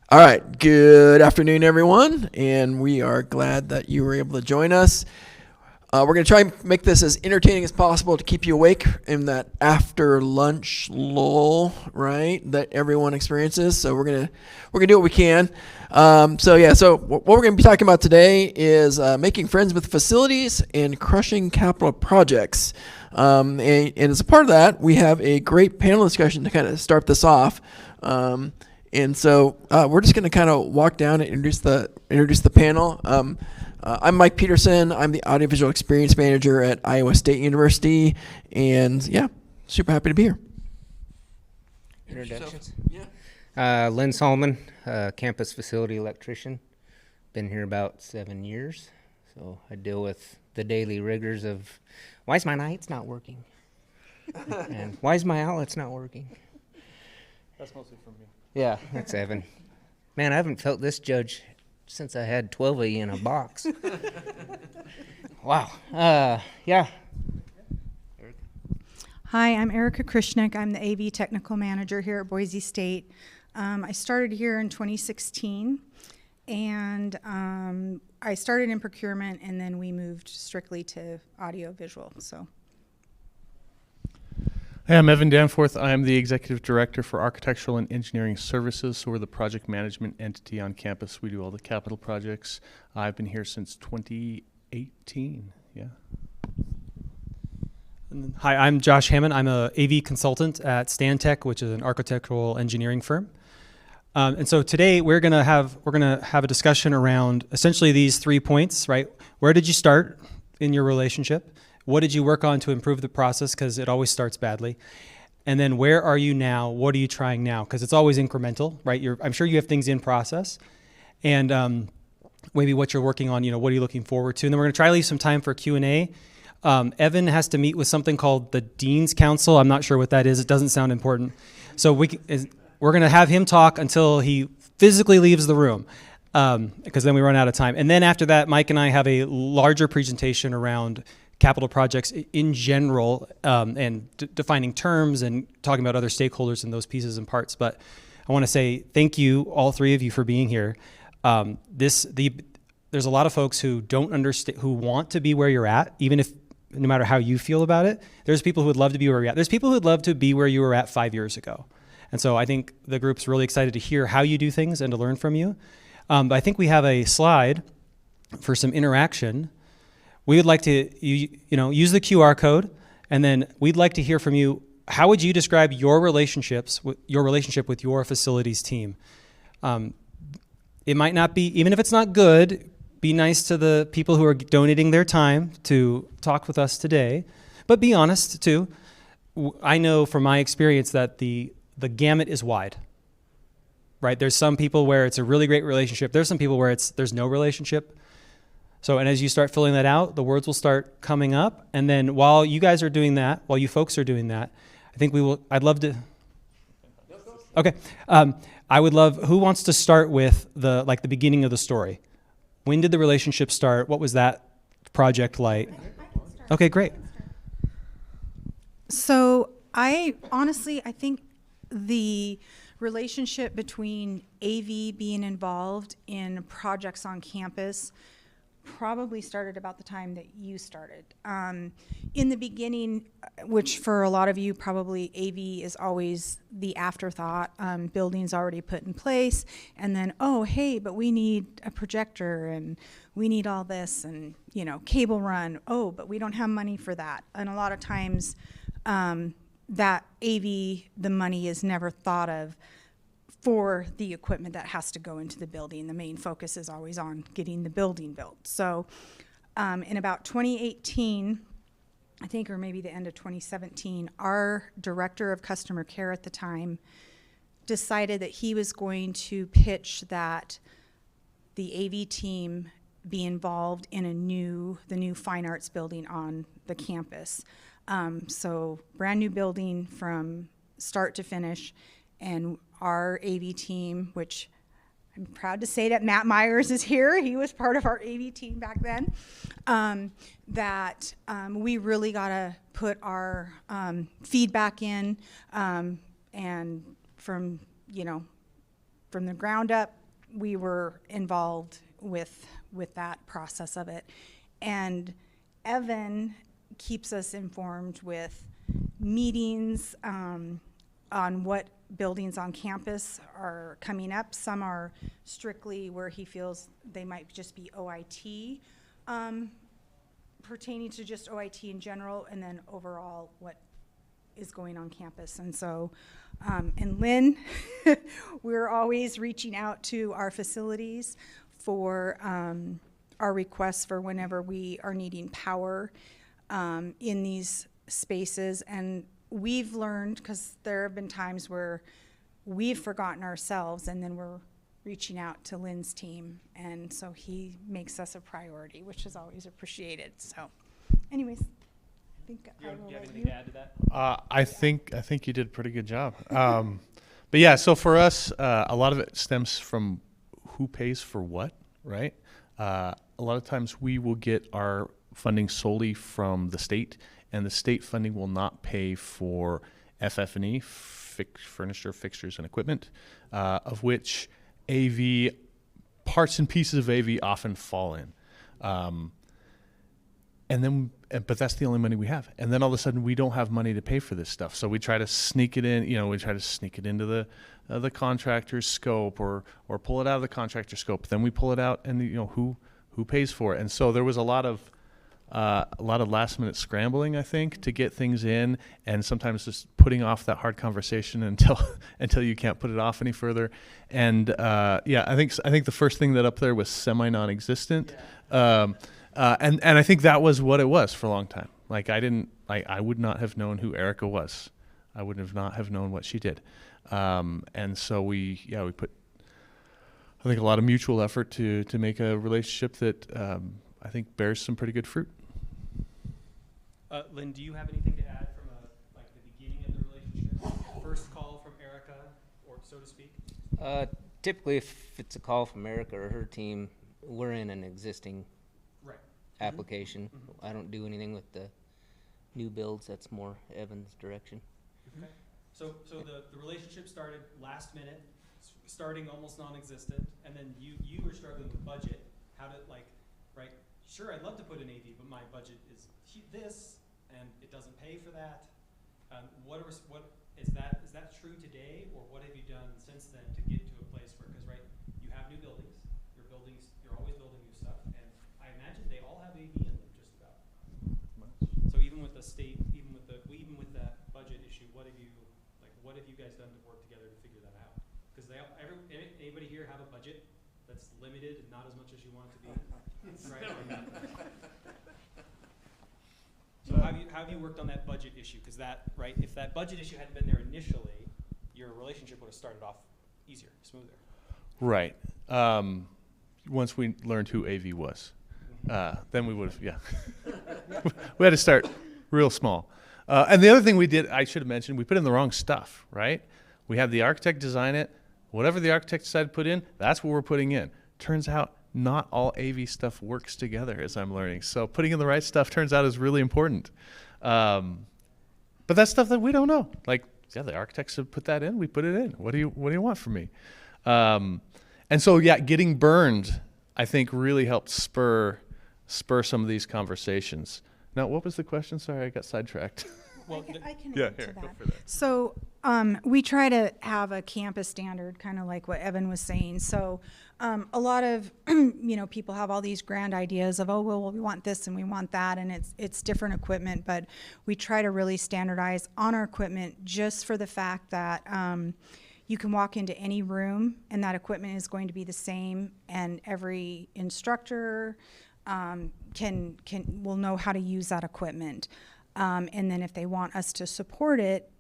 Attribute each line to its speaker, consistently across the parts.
Speaker 1: All right, good afternoon, everyone, and we are glad that you were able to join us. We're going to try and make this as entertaining as possible to keep you awake in that after lunch lull, right, that everyone experiences. So we're gonna do what we can. So what we're going to be talking about today is making friends with facilities and crushing capital projects. And as a part of that, we have a great panel discussion to kind of start this off. And so we're just going to kind of walk down and introduce the panel. I'm Mike Pedersen. I'm the Audiovisual Experience Manager at Iowa State University. And yeah, super happy to be here.
Speaker 2: Introductions?
Speaker 1: Yeah.
Speaker 2: Lynn Solmon, campus facility electrician. Been here about 7 years. So I deal with the daily rigors of, why is my lights not working? And why is my outlets not working?
Speaker 3: That's mostly from me.
Speaker 2: Yeah, that's Evan. Man, I haven't felt this judge since I had 12 of you in a box. Wow. Yeah. Erika.
Speaker 4: Hi, I'm Erika Krishnek. I'm the AV Technical Manager here at Boise State. I started here in 2016, and I started in procurement, and then we moved strictly to audio-visual. So.
Speaker 3: Hey, I'm Evan Danforth. I'm the Executive Director for Architectural and Engineering Services, so we're the project management entity on campus. We do all the capital projects. I've been here since 2018, yeah.
Speaker 5: Hi, I'm Josh Hamon. I'm a AV consultant at Stantec, which is an architectural engineering firm. And so today we're gonna have a discussion around essentially these 3 points, right? Where did you start in your relationship? What did you work on to improve the process? Because it always starts badly. And then where are you now? What are you trying now? Because it's always incremental, right? I'm sure you have things in process. And maybe what you're working on, what are you looking forward to? And then we're going to try to leave some time for Q&A. Evan has to meet with something called the Dean's Council. I'm not sure what that is. It doesn't sound important. So we're going to have him talk until he physically leaves the room. Because then we run out of time. And then after that, Mike and I have a larger presentation around capital projects in general, and defining terms and talking about other stakeholders in those pieces and parts. But I want to say thank you, all three of you, for being here. There's a lot of folks who don't understand, who want to be where you're at, even if, no matter how you feel about it. There's people who would love to be where you're at. There's people who would love to be where you were at 5 years ago. And so I think the group's really excited to hear how you do things and to learn from you. But I think we have a slide for some interaction. We would like to use the QR code, and then we'd like to hear from you. How would you describe your relationship with your facilities team? It might not be, even if it's not good, be nice to the people who are donating their time to talk with us today, but be honest too. I know from my experience that the gamut is wide, right? There's some people where it's a really great relationship. There's some people where there's no relationship. So, and as you start filling that out, the words will start coming up. And then while you guys are doing that, while you folks are doing that, I think I'd love to. Okay. I would love, who wants to start with the beginning of the story? When did the relationship start? What was that project like? Okay, great.
Speaker 4: So I think the relationship between AV being involved in projects on campus probably started about the time that you started. In the beginning, which for a lot of you probably AV is always the afterthought, buildings already put in place, and then, oh, hey, but we need a projector and we need all this and, cable run. Oh, but we don't have money for that. And a lot of times that AV, the money is never thought of for the equipment that has to go into the building. The main focus is always on getting the building built. So in about 2018, I think, or maybe the end of 2017, our director of customer care at the time decided that he was going to pitch that the AV team be involved in the new fine arts building on the campus. So brand new building from start to finish, and our AV team, which I'm proud to say that Matt Myers is here. He was part of our AV team back then. We really got to put our feedback in, and from, from the ground up, we were involved with that process of it. And Evan keeps us informed with meetings on what buildings on campus are coming up. Some are strictly where he feels they might just be OIT, pertaining to just OIT in general, and then overall what is going on campus. And so, and Lynn, we're always reaching out to our facilities for our requests for whenever we are needing power in these spaces. And we've learned, because there have been times where we've forgotten ourselves, and then we're reaching out to Lynn's team, and so he makes us a priority, which is always appreciated. So anyways, I think I will let you.
Speaker 5: to add to that?
Speaker 3: I think you did a pretty good job. But yeah, so for us, a lot of it stems from who pays for what, right? A lot of times we will get our funding solely from the state, and the state funding will not pay for FF&E, furniture, fixtures, and equipment, of which AV, parts and pieces of AV often fall in. But that's the only money we have. And then all of a sudden we don't have money to pay for this stuff. So we try to sneak it in, we try to sneak it into the contractor's scope or pull it out of the contractor's scope. Then we pull it out and who pays for it. And so there was a lot of last minute scrambling, I think, to get things in, and sometimes just putting off that hard conversation until you can't put it off any further. And I think the first thing that up there was semi non-existent. Yeah. And I think that was what it was for a long time. Like I would not have known who Erika was. I would not have known what she did. And so we put, I think, a lot of mutual effort to make a relationship that I think bears some pretty good fruit.
Speaker 5: Lynn, do you have anything to add from the beginning of the relationship? First call from Erika, or so to speak?
Speaker 2: Typically, if it's a call from Erika or her team, we're in an existing application. I don't do anything with the new builds. That's more Evan's direction.
Speaker 5: Okay. So the relationship started last minute, starting almost non-existent, and then you were struggling with budget. How did sure, I'd love to put an AV, but my budget is this, and it doesn't pay for that. What is that true today, or what have you done since then to get to a place where, because you have new buildings, you're always building new stuff, and I imagine they all have AV in them just about. So even with the state, even with that budget issue, what have you guys done to work together to figure that out? Because anybody here have a budget that's limited and not as much as you want it to be? Right. So how have you worked on that budget issue? Because if that budget issue hadn't been there initially, your relationship would have started off easier, smoother.
Speaker 3: Right. Once we learned who AV was, then we would have, we had to start real small. And the other thing we did, I should have mentioned, we put in the wrong stuff, right? We had the architect design it. Whatever the architect decided to put in, that's what we're putting in. Turns out not all AV stuff works together, as I'm learning. So putting in the right stuff turns out is really important. But that's stuff that we don't know. The architects have put that in, we put it in. What do you want from me? And so, getting burned, I think, really helped spur some of these conversations. Now, what was the question? Sorry, I got sidetracked.
Speaker 4: Well, I can
Speaker 3: yeah,
Speaker 4: add to
Speaker 3: here,
Speaker 4: that.
Speaker 3: go for that.
Speaker 4: So we try to have a campus standard, kind of like what Evan was saying. So a lot of people have all these grand ideas of, we want this and we want that, and it's different equipment, but we try to really standardize on our equipment just for the fact that you can walk into any room and that equipment is going to be the same, and every instructor will know how to use that equipment. And then if they want us to support it,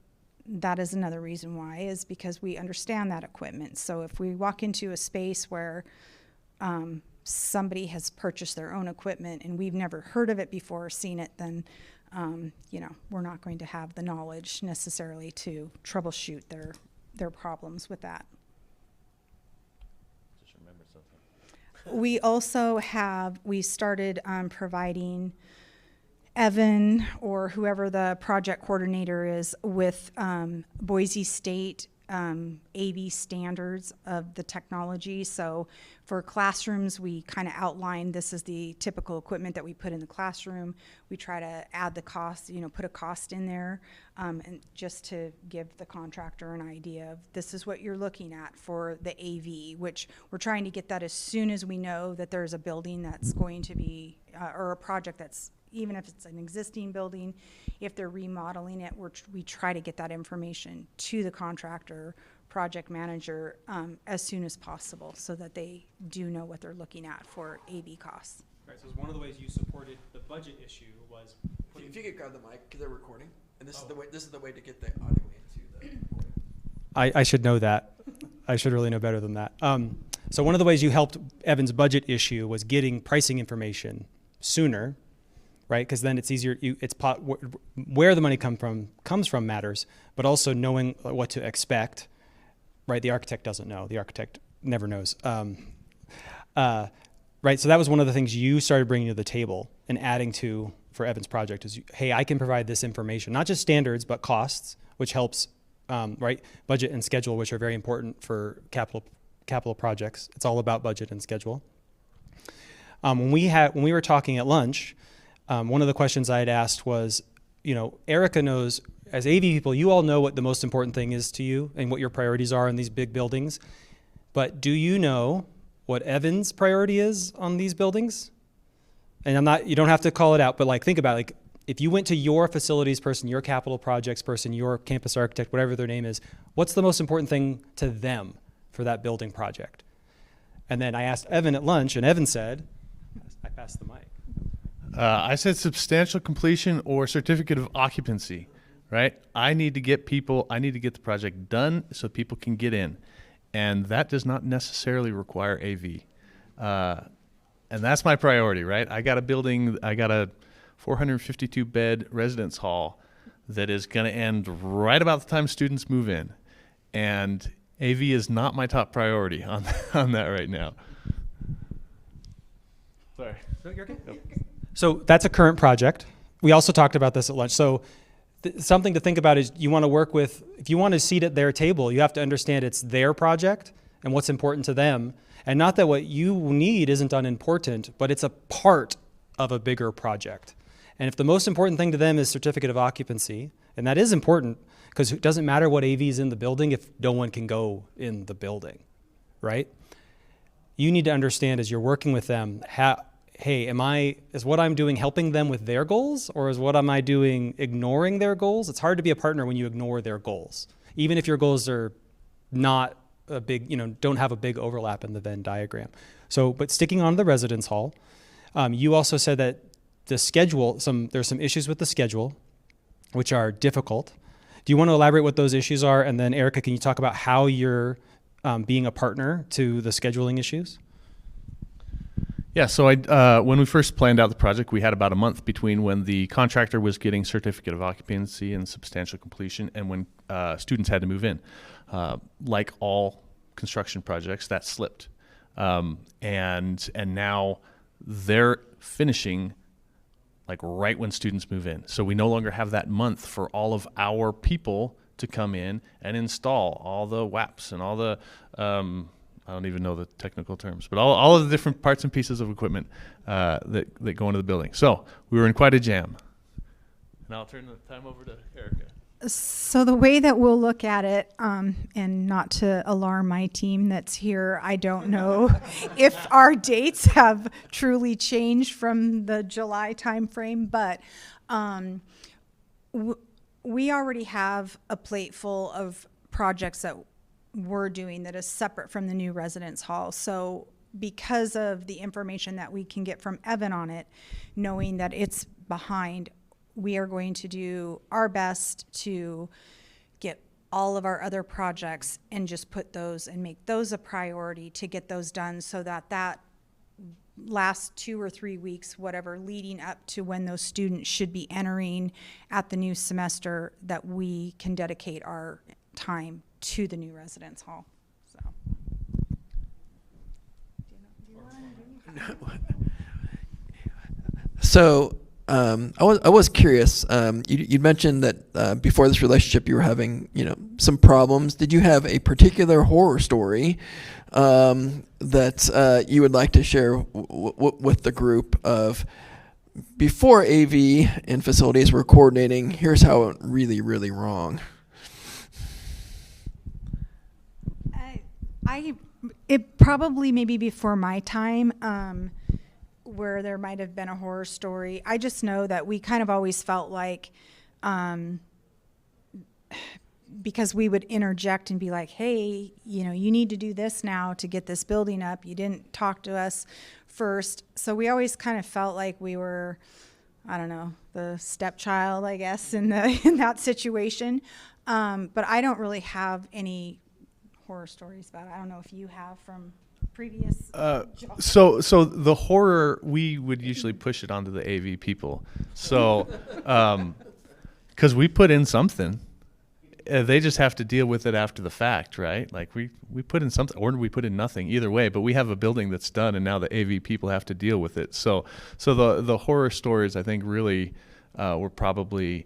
Speaker 4: that is another reason why, is because we understand that equipment. So if we walk into a space where somebody has purchased their own equipment and we've never heard of it before or seen it, then we're not going to have the knowledge necessarily to troubleshoot their problems with that.
Speaker 3: Just remember something.
Speaker 4: We also we started providing Evan or whoever the project coordinator is with Boise State AV standards of the technology. So for classrooms, we kind of outline this is the typical equipment that we put in the classroom. We try to add the cost, put a cost in there, and just to give the contractor an idea of this is what you're looking at for the AV, which we're trying to get that as soon as we know that there's a building that's going to be, or a project that's, even if it's an existing building, if they're remodeling it, we try to get that information to the contractor, project manager, as soon as possible so that they do know what they're looking at for AV costs.
Speaker 5: Right, so one of the ways you supported the budget issue was
Speaker 1: If you could grab the mic, because they're recording, and this is the way to get the audio into the recording.
Speaker 5: I should know that. I should really know better than that. So one of the ways you helped Evan's budget issue was getting pricing information sooner, right? Because then it's easier. Where the money comes from matters, but also knowing what to expect, right? The architect doesn't know. The architect never knows. Right. So that was one of the things you started bringing to the table and adding to for Evan's project is, hey, I can provide this information, not just standards, but costs, which helps, right? Budget and schedule, which are very important for capital projects. It's all about budget and schedule. When we were talking at lunch, one of the questions I had asked was, Erika knows, as AV people, you all know what the most important thing is to you and what your priorities are in these big buildings. But do you know what Evan's priority is on these buildings? And you don't have to call it out, but think about it. If you went to your facilities person, your capital projects person, your campus architect, whatever their name is, what's the most important thing to them for that building project? And then I asked Evan at lunch, and Evan said, I passed the mic.
Speaker 3: I said substantial completion or certificate of occupancy, right? I need to get the project done so people can get in. And that does not necessarily require AV. And that's my priority, right? I got a 452 bed residence hall that is going to end right about the time students move in. And AV is not my top priority on that right now. Sorry.
Speaker 5: No, you're okay. Nope. So that's a current project. We also talked about this at lunch. So something to think about is you want to work with, if you want to seat at their table, you have to understand it's their project and what's important to them. And not that what you need isn't unimportant, but it's a part of a bigger project. And if the most important thing to them is certificate of occupancy, and that is important because it doesn't matter what AV is in the building if no one can go in the building, right? You need to understand as you're working with them, hey, is what I'm doing helping them with their goals, or is what am I doing ignoring their goals? It's hard to be a partner when you ignore their goals, even if your goals are not a big, don't have a big overlap in the Venn diagram. So, but sticking on the residence hall, you also said that the schedule, there's some issues with the schedule, which are difficult. Do you want to elaborate what those issues are? And then Erika, can you talk about how you're being a partner to the scheduling issues?
Speaker 3: Yeah, so when we first planned out the project, we had about a month between when the contractor was getting certificate of occupancy and substantial completion and when students had to move in. Like all construction projects, that slipped. And now they're finishing right when students move in. So we no longer have that month for all of our people to come in and install all the WAPs and all the I don't even know the technical terms, but all of the different parts and pieces of equipment that go into the building. So we were in quite a jam. And I'll turn the time over to Erika.
Speaker 4: So the way that we'll look at it, and not to alarm my team that's here, I don't know if our dates have truly changed from the July timeframe, but we already have a plate full of projects that we're doing that is separate from the new residence hall. So because of the information that we can get from Evan on it, knowing that it's behind, we are going to do our best to get all of our other projects and just put those and make those a priority to get those done so that last 2 or 3 weeks, whatever, leading up to when those students should be entering at the new semester, that we can dedicate our time to the new residence hall.
Speaker 1: So I was curious. You mentioned that before this relationship, you were having some problems. Did you have a particular horror story that you would like to share with the group of before AV and facilities were coordinating? Here's how it went really, really wrong.
Speaker 4: It probably maybe before my time, where there might have been a horror story. I just know that we kind of always felt like, because we would interject and be like, hey, you need to do this now to get this building up. You didn't talk to us first. So we always kind of felt like we were, I don't know, the stepchild, I guess, in that situation. But I don't really have any horror stories about it. I don't know if you have from previous jobs.
Speaker 3: So the horror, we would usually push it onto the AV people. So, because we put in something, they just have to deal with it after the fact, right? Like we put in something, or we put in nothing, either way. But we have a building that's done, and now the AV people have to deal with it. So the horror stories, I think, really were probably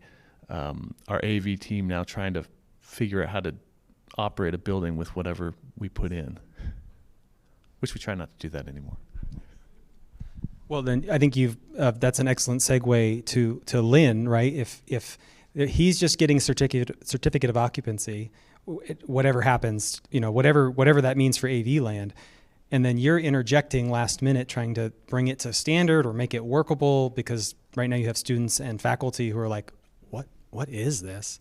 Speaker 3: our AV team now trying to figure out how to operate a building with whatever we put in, which we try not to do that anymore.
Speaker 5: Well, then I think that's an excellent segue to Lynn, right? If he's just getting certificate of occupancy, whatever happens, whatever that means for AV land, and then you're interjecting last minute, trying to bring it to standard or make it workable, because right now you have students and faculty who are like, what is this?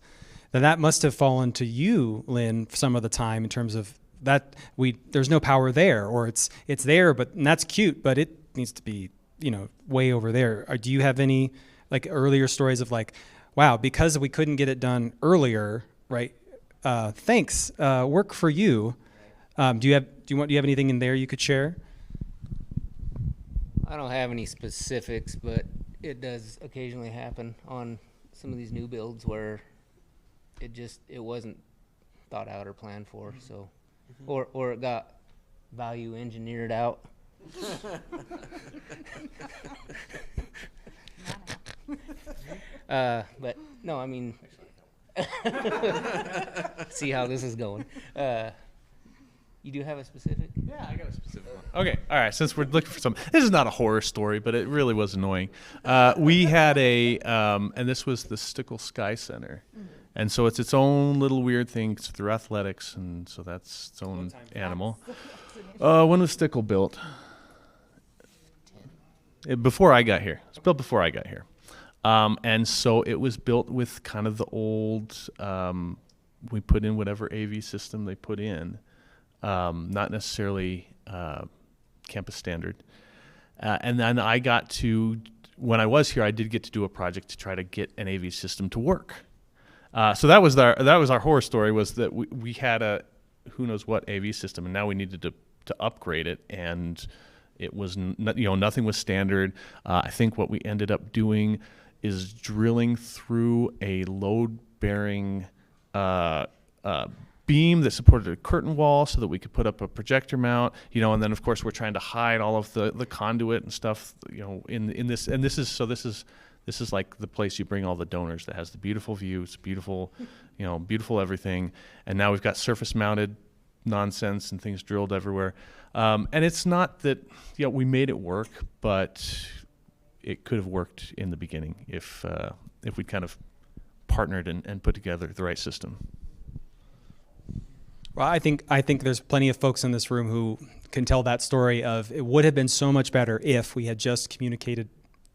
Speaker 5: Then that must have fallen to you, Lynn, some of the time, in terms of that there's no power there, or it's there, and that's cute, but it needs to be way over there. Do you have any like earlier stories of like, wow, because we couldn't get it done earlier, right? Thanks, work for you. Do you have anything in there you could share?
Speaker 2: I don't have any specifics, but it does occasionally happen on some of these new builds where it wasn't thought out or planned for, so or it got value engineered out. But no, I mean, see how this is going. You do have a specific?
Speaker 3: Yeah, I got a specific one. Okay, all right. Since we're looking for some, this is not a horror story, but it really was annoying. We had and this was the Stickle Sky Center. And so it's its own little weird thing through athletics, and so that's its own animal. When was Stickle built? Before I got here. It was built before I got here. And so it was built with kind of the old, we put in whatever AV system they put in, not necessarily campus standard. And then when I was here, I did get to do a project to try to get an AV system to work. So that was our horror story, was that we had a who knows what AV system, and now we needed to upgrade it, and it was nothing was standard. I think what we ended up doing is drilling through a load-bearing beam that supported a curtain wall so that we could put up a projector mount, and then of course we're trying to hide all of the conduit and stuff, in this, and this is like the place you bring all the donors that has the beautiful view. It's beautiful, beautiful everything. And now we've got surface mounted nonsense and things drilled everywhere. And it's not that, we made it work, but it could have worked in the beginning if we'd kind of partnered and put together the right system.
Speaker 5: Well, I think there's plenty of folks in this room who can tell that story of it would have been so much better if we had just communicated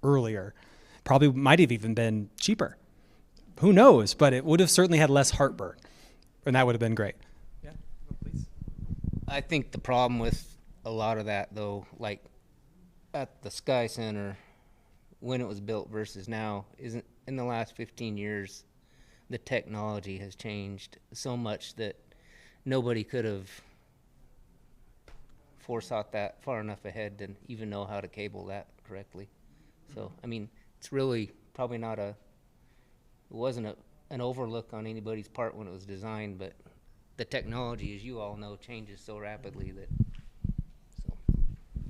Speaker 5: earlier. Probably might have even been cheaper. Who knows? But it would have certainly had less heartburn, and that would have been great. Yeah, please.
Speaker 2: I think the problem with a lot of that, though, like at the Sky Center, when it was built versus now, isn't in the last 15 years, the technology has changed so much that nobody could have forethought that far enough ahead to even know how to cable that correctly. So, I mean, it's really probably it wasn't an overlook on anybody's part when it was designed, but the technology, as you all know, changes so rapidly that, so.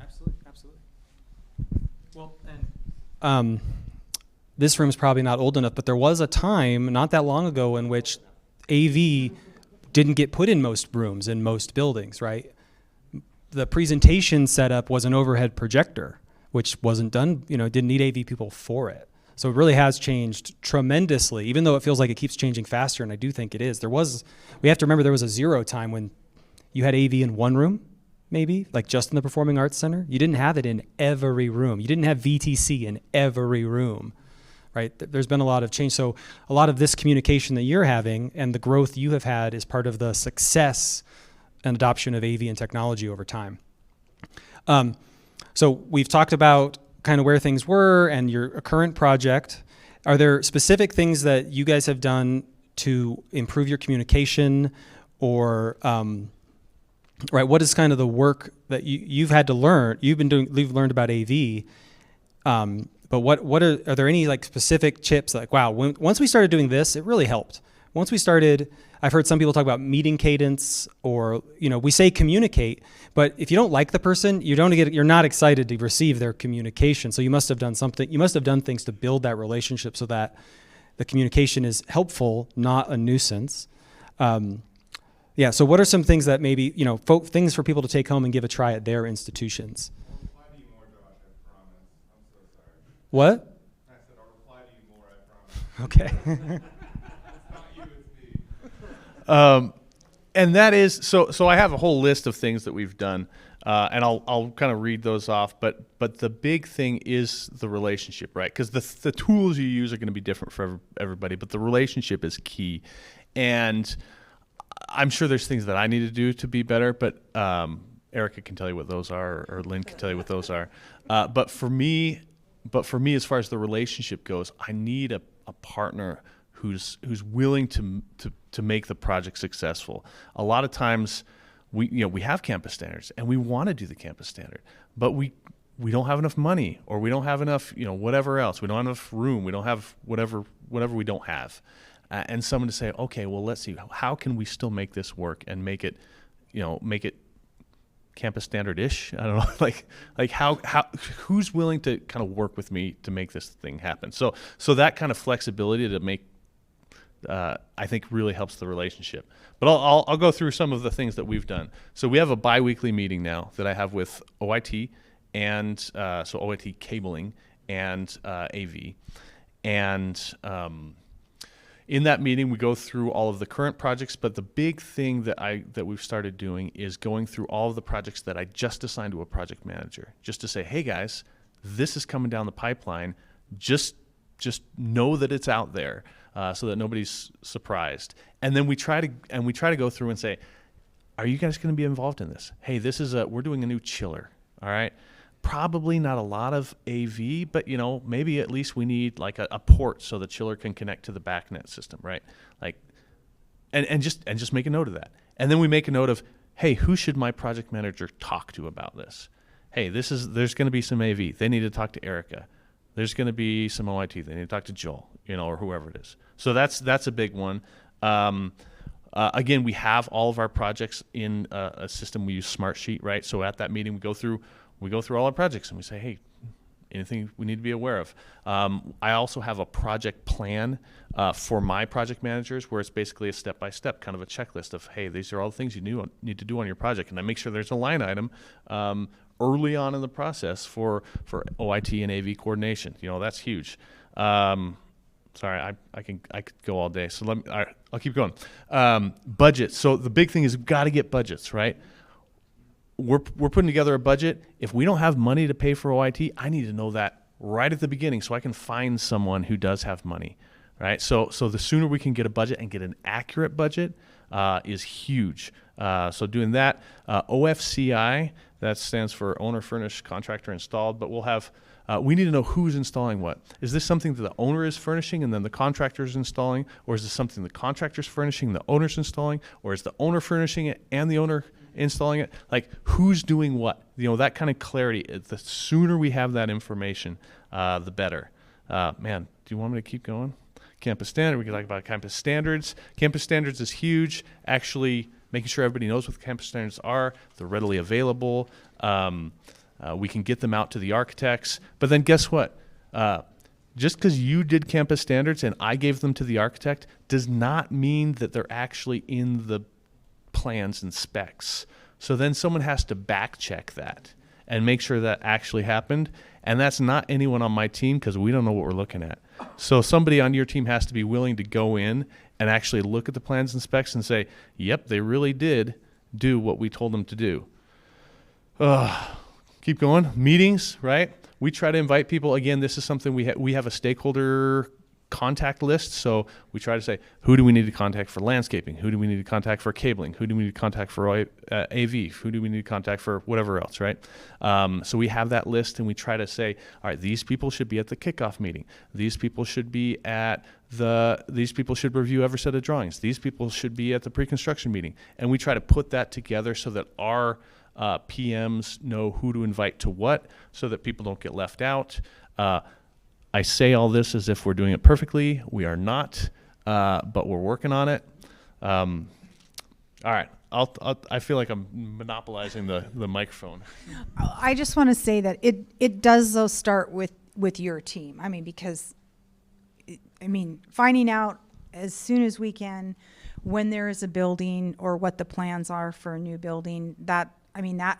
Speaker 5: Absolutely. Well, and this room's probably not old enough, but there was a time not that long ago in which AV didn't get put in most rooms in most buildings, right? The presentation setup was an overhead projector, which wasn't done, didn't need AV people for it. So it really has changed tremendously, even though it feels like it keeps changing faster, and I do think it is. We have to remember there was a zero time when you had AV in one room, maybe, like just in the Performing Arts Center. You didn't have it in every room. You didn't have VTC in every room, right? There's been a lot of change. So a lot of this communication that you're having and the growth you have had is part of the success and adoption of AV and technology over time. So we've talked about kind of where things were and your current project. Are there specific things that you guys have done to improve your communication, or right? What is kind of the work that you've had to learn? You've learned about AV, but what are there any like specific tips? Like, wow, once we started doing this, it really helped. Once we started, I've heard some people talk about meeting cadence, or we say communicate, but if you don't like the person, you're not excited to receive their communication. So you must have done something. You must have done things to build that relationship so that the communication is helpful, not a nuisance. Yeah. So what are some things that maybe things for people to take home and give a try at their institutions?
Speaker 6: I'll reply to you more, Josh, I promise. I'm so sorry.
Speaker 5: What?
Speaker 6: I said I'll reply to you more, I promise.
Speaker 5: Okay.
Speaker 6: It's not you, it's me.
Speaker 3: And that is, so I have a whole list of things that we've done, and I'll kind of read those off, but the big thing is the relationship, right? Because the tools you use are going to be different for everybody, but the relationship is key. And I'm sure there's things that I need to do to be better, but Erika can tell you what those are, or Lynn can tell you what those are. But for me, as far as the relationship goes, I need a partner who's willing to make the project successful. A lot of times we have campus standards and we want to do the campus standard, but we don't have enough money, or we don't have enough, whatever else. We don't have enough room. We don't have whatever we don't have. And someone to say, okay, well, let's see, how can we still make this work and make it campus standard-ish? I don't know, like how who's willing to kind of work with me to make this thing happen? So that kind of flexibility to make, I think, really helps the relationship. But I'll go through some of the things that we've done. So we have a bi-weekly meeting now that I have with OIT, and so OIT cabling and AV, and in that meeting, we go through all of the current projects, but the big thing that we've started doing is going through all of the projects that I just assigned to a project manager, just to say, hey guys, this is coming down the pipeline. Just know that it's out there, so that nobody's surprised. And then we try to go through and say, are you guys going to be involved in this? Hey, we're doing a new chiller. All right. Probably not a lot of AV, but maybe at least we need like a port so the chiller can connect to the backnet system, right? Like, and just make a note of that. And then we make a note of, hey, who should my project manager talk to about this? Hey, there's going to be some AV. They need to talk to Erika. There's going to be some OIT. They need to talk to Joel, or whoever it is. So that's a big one. Again, we have all of our projects in a system. We use Smartsheet, right? So at that meeting, we go through all our projects and we say, hey, anything we need to be aware of. I also have a project plan for my project managers, where it's basically a step-by-step kind of a checklist of, hey, these are all the things you need to do on your project. And I make sure there's a line item early on in the process for OIT and AV coordination. That's huge. Sorry, I could go all day. So I'll keep going. Budget. So the big thing is we've got to get budgets, right? We're putting together a budget. If we don't have money to pay for OIT, I need to know that right at the beginning so I can find someone who does have money, right? So the sooner we can get a budget and get an accurate budget is huge. So doing that, OFCI, that stands for owner, furnished, contractor, installed, but we'll have, we need to know who's installing what. Is this something that the owner is furnishing and then the contractor is installing, or is this something the contractor's furnishing, the owner's installing, or is the owner furnishing it and the owner installing it? Like, who's doing what? That kind of clarity. The sooner we have that information, the better. Man, do you want me to keep going? Campus standard, we can talk about campus standards. Campus standards is huge. Actually, making sure everybody knows what the campus standards are. They're readily available. We can get them out to the architects. But then guess what? Just because you did campus standards and I gave them to the architect does not mean that they're actually in the plans and specs. So then someone has to back check that and make sure that actually happened. And that's not anyone on my team because we don't know what we're looking at. So somebody on your team has to be willing to go in and actually look at the plans and specs and say, yep, they really did do what we told them to do. Keep going. Meetings, right? We try to invite people. Again, this is something we have a stakeholder contact list. So we try to say, who do we need to contact for landscaping? Who do we need to contact for cabling? Who do we need to contact for AV? Who do we need to contact for whatever else, right? So we have that list and we try to say, all right, these people should be at the kickoff meeting. These people should be at these people should review every set of drawings. These people should be at the pre-construction meeting. And we try to put that together so that our PMs know who to invite to what so that people don't get left out. I say all this as if we're doing it perfectly. We are not, but we're working on it. All right. I feel like I'm monopolizing the microphone.
Speaker 4: I just want to say that it does though start with your team. I mean, because finding out as soon as we can when there is a building or what the plans are for a new building, that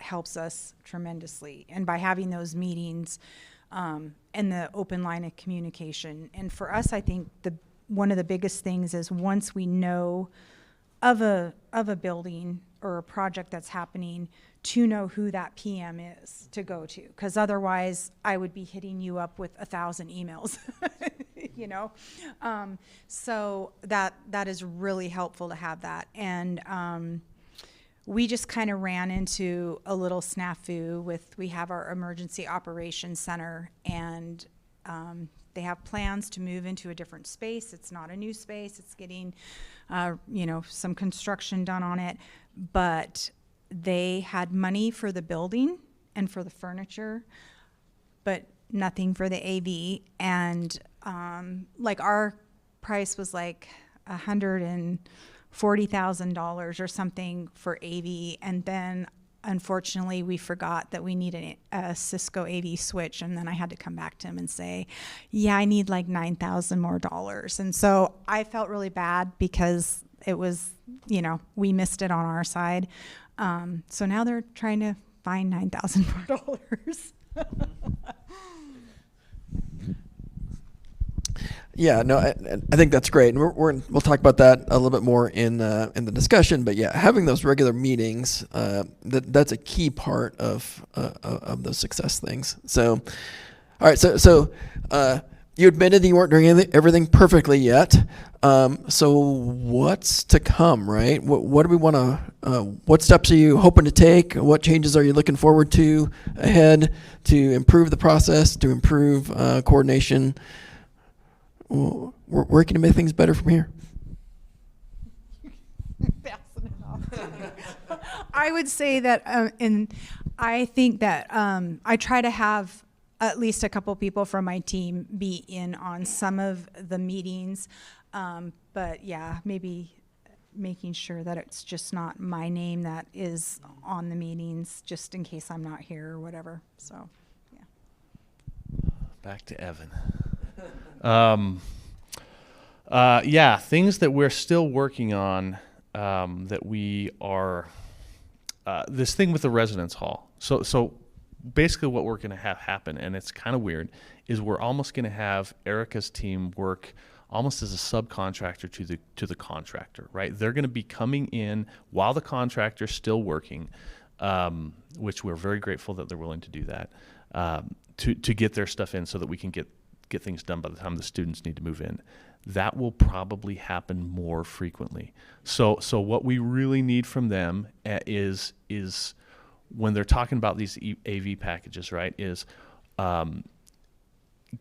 Speaker 4: helps us tremendously. And by having those meetings, and the open line of communication. And for us, I think one of the biggest things is once we know of a building or a project that's happening, to know who that PM is to go to. Because otherwise, I would be hitting you up with 1,000 emails, you know? So that is really helpful to have that. And we just kind of ran into a little snafu we have our emergency operations center, and they have plans to move into a different space. It's not a new space. It's getting, some construction done on it, but they had money for the building and for the furniture, but nothing for the AV. And our price was like $140,000 or something for AV, and then unfortunately we forgot that we needed a Cisco AV switch, and then I had to come back to him and say, yeah, I need like $9,000 more. And so I felt really bad because it was, we missed it on our side. So now they're trying to find $9,000 more.
Speaker 1: Yeah, no, I think that's great, and we'll talk about that a little bit more in the discussion. But yeah, having those regular meetings, that's a key part of those success things. So, all right, so you admitted that you weren't doing everything perfectly yet. So what's to come, right? What do we want to? What steps are you hoping to take? What changes are you looking forward to ahead to improve the process, to improve coordination? Where can you make things better from here?
Speaker 4: I would say that, and I think that I try to have at least a couple people from my team be in on some of the meetings. But yeah, maybe making sure that it's just not my name that is on the meetings, just in case I'm not here or whatever. So, yeah.
Speaker 3: Back to Evan. Things that we're still working on, that we are, this thing with the residence hall. So basically what we're going to have happen, and it's kind of weird, is we're almost going to have Erika's team work almost as a subcontractor to the contractor, right? They're going to be coming in while the contractor's still working, which we're very grateful that they're willing to do that, to get their stuff in so that we can get things done by the time the students need to move in. That will probably happen more frequently. So what we really need from them is when they're talking about these AV packages, right, is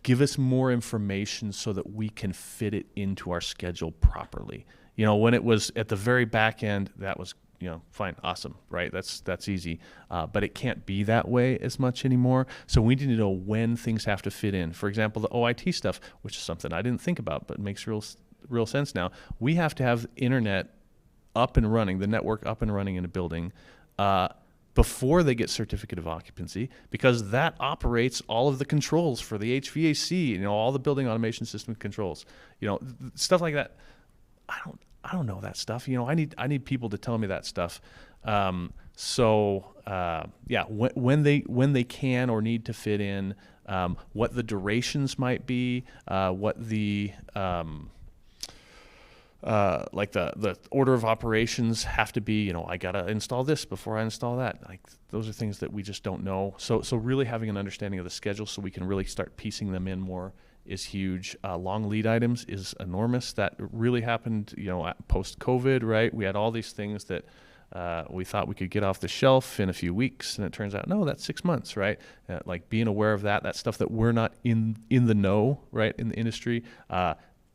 Speaker 3: give us more information so that we can fit it into our schedule properly. When it was at the very back end, that was fine, awesome, right? That's easy. But it can't be that way as much anymore. So we need to know when things have to fit in. For example, the OIT stuff, which is something I didn't think about, but makes real sense now. We have to have internet up and running, the network up and running in a building, before they get certificate of occupancy, because that operates all of the controls for the HVAC, all the building automation system controls, stuff like that. I don't know that stuff. I need people to tell me that stuff. When they can or need to fit in, what the durations might be, what the like the order of operations have to be. I gotta install this before I install that. Like, those are things that we just don't know. So really having an understanding of the schedule so we can really start piecing them in more is huge. Long lead items is enormous. That really happened, post-COVID, right? We had all these things that we thought we could get off the shelf in a few weeks, and it turns out, no, that's 6 months, right? Like, being aware of that stuff that we're not in the know, right, in the industry.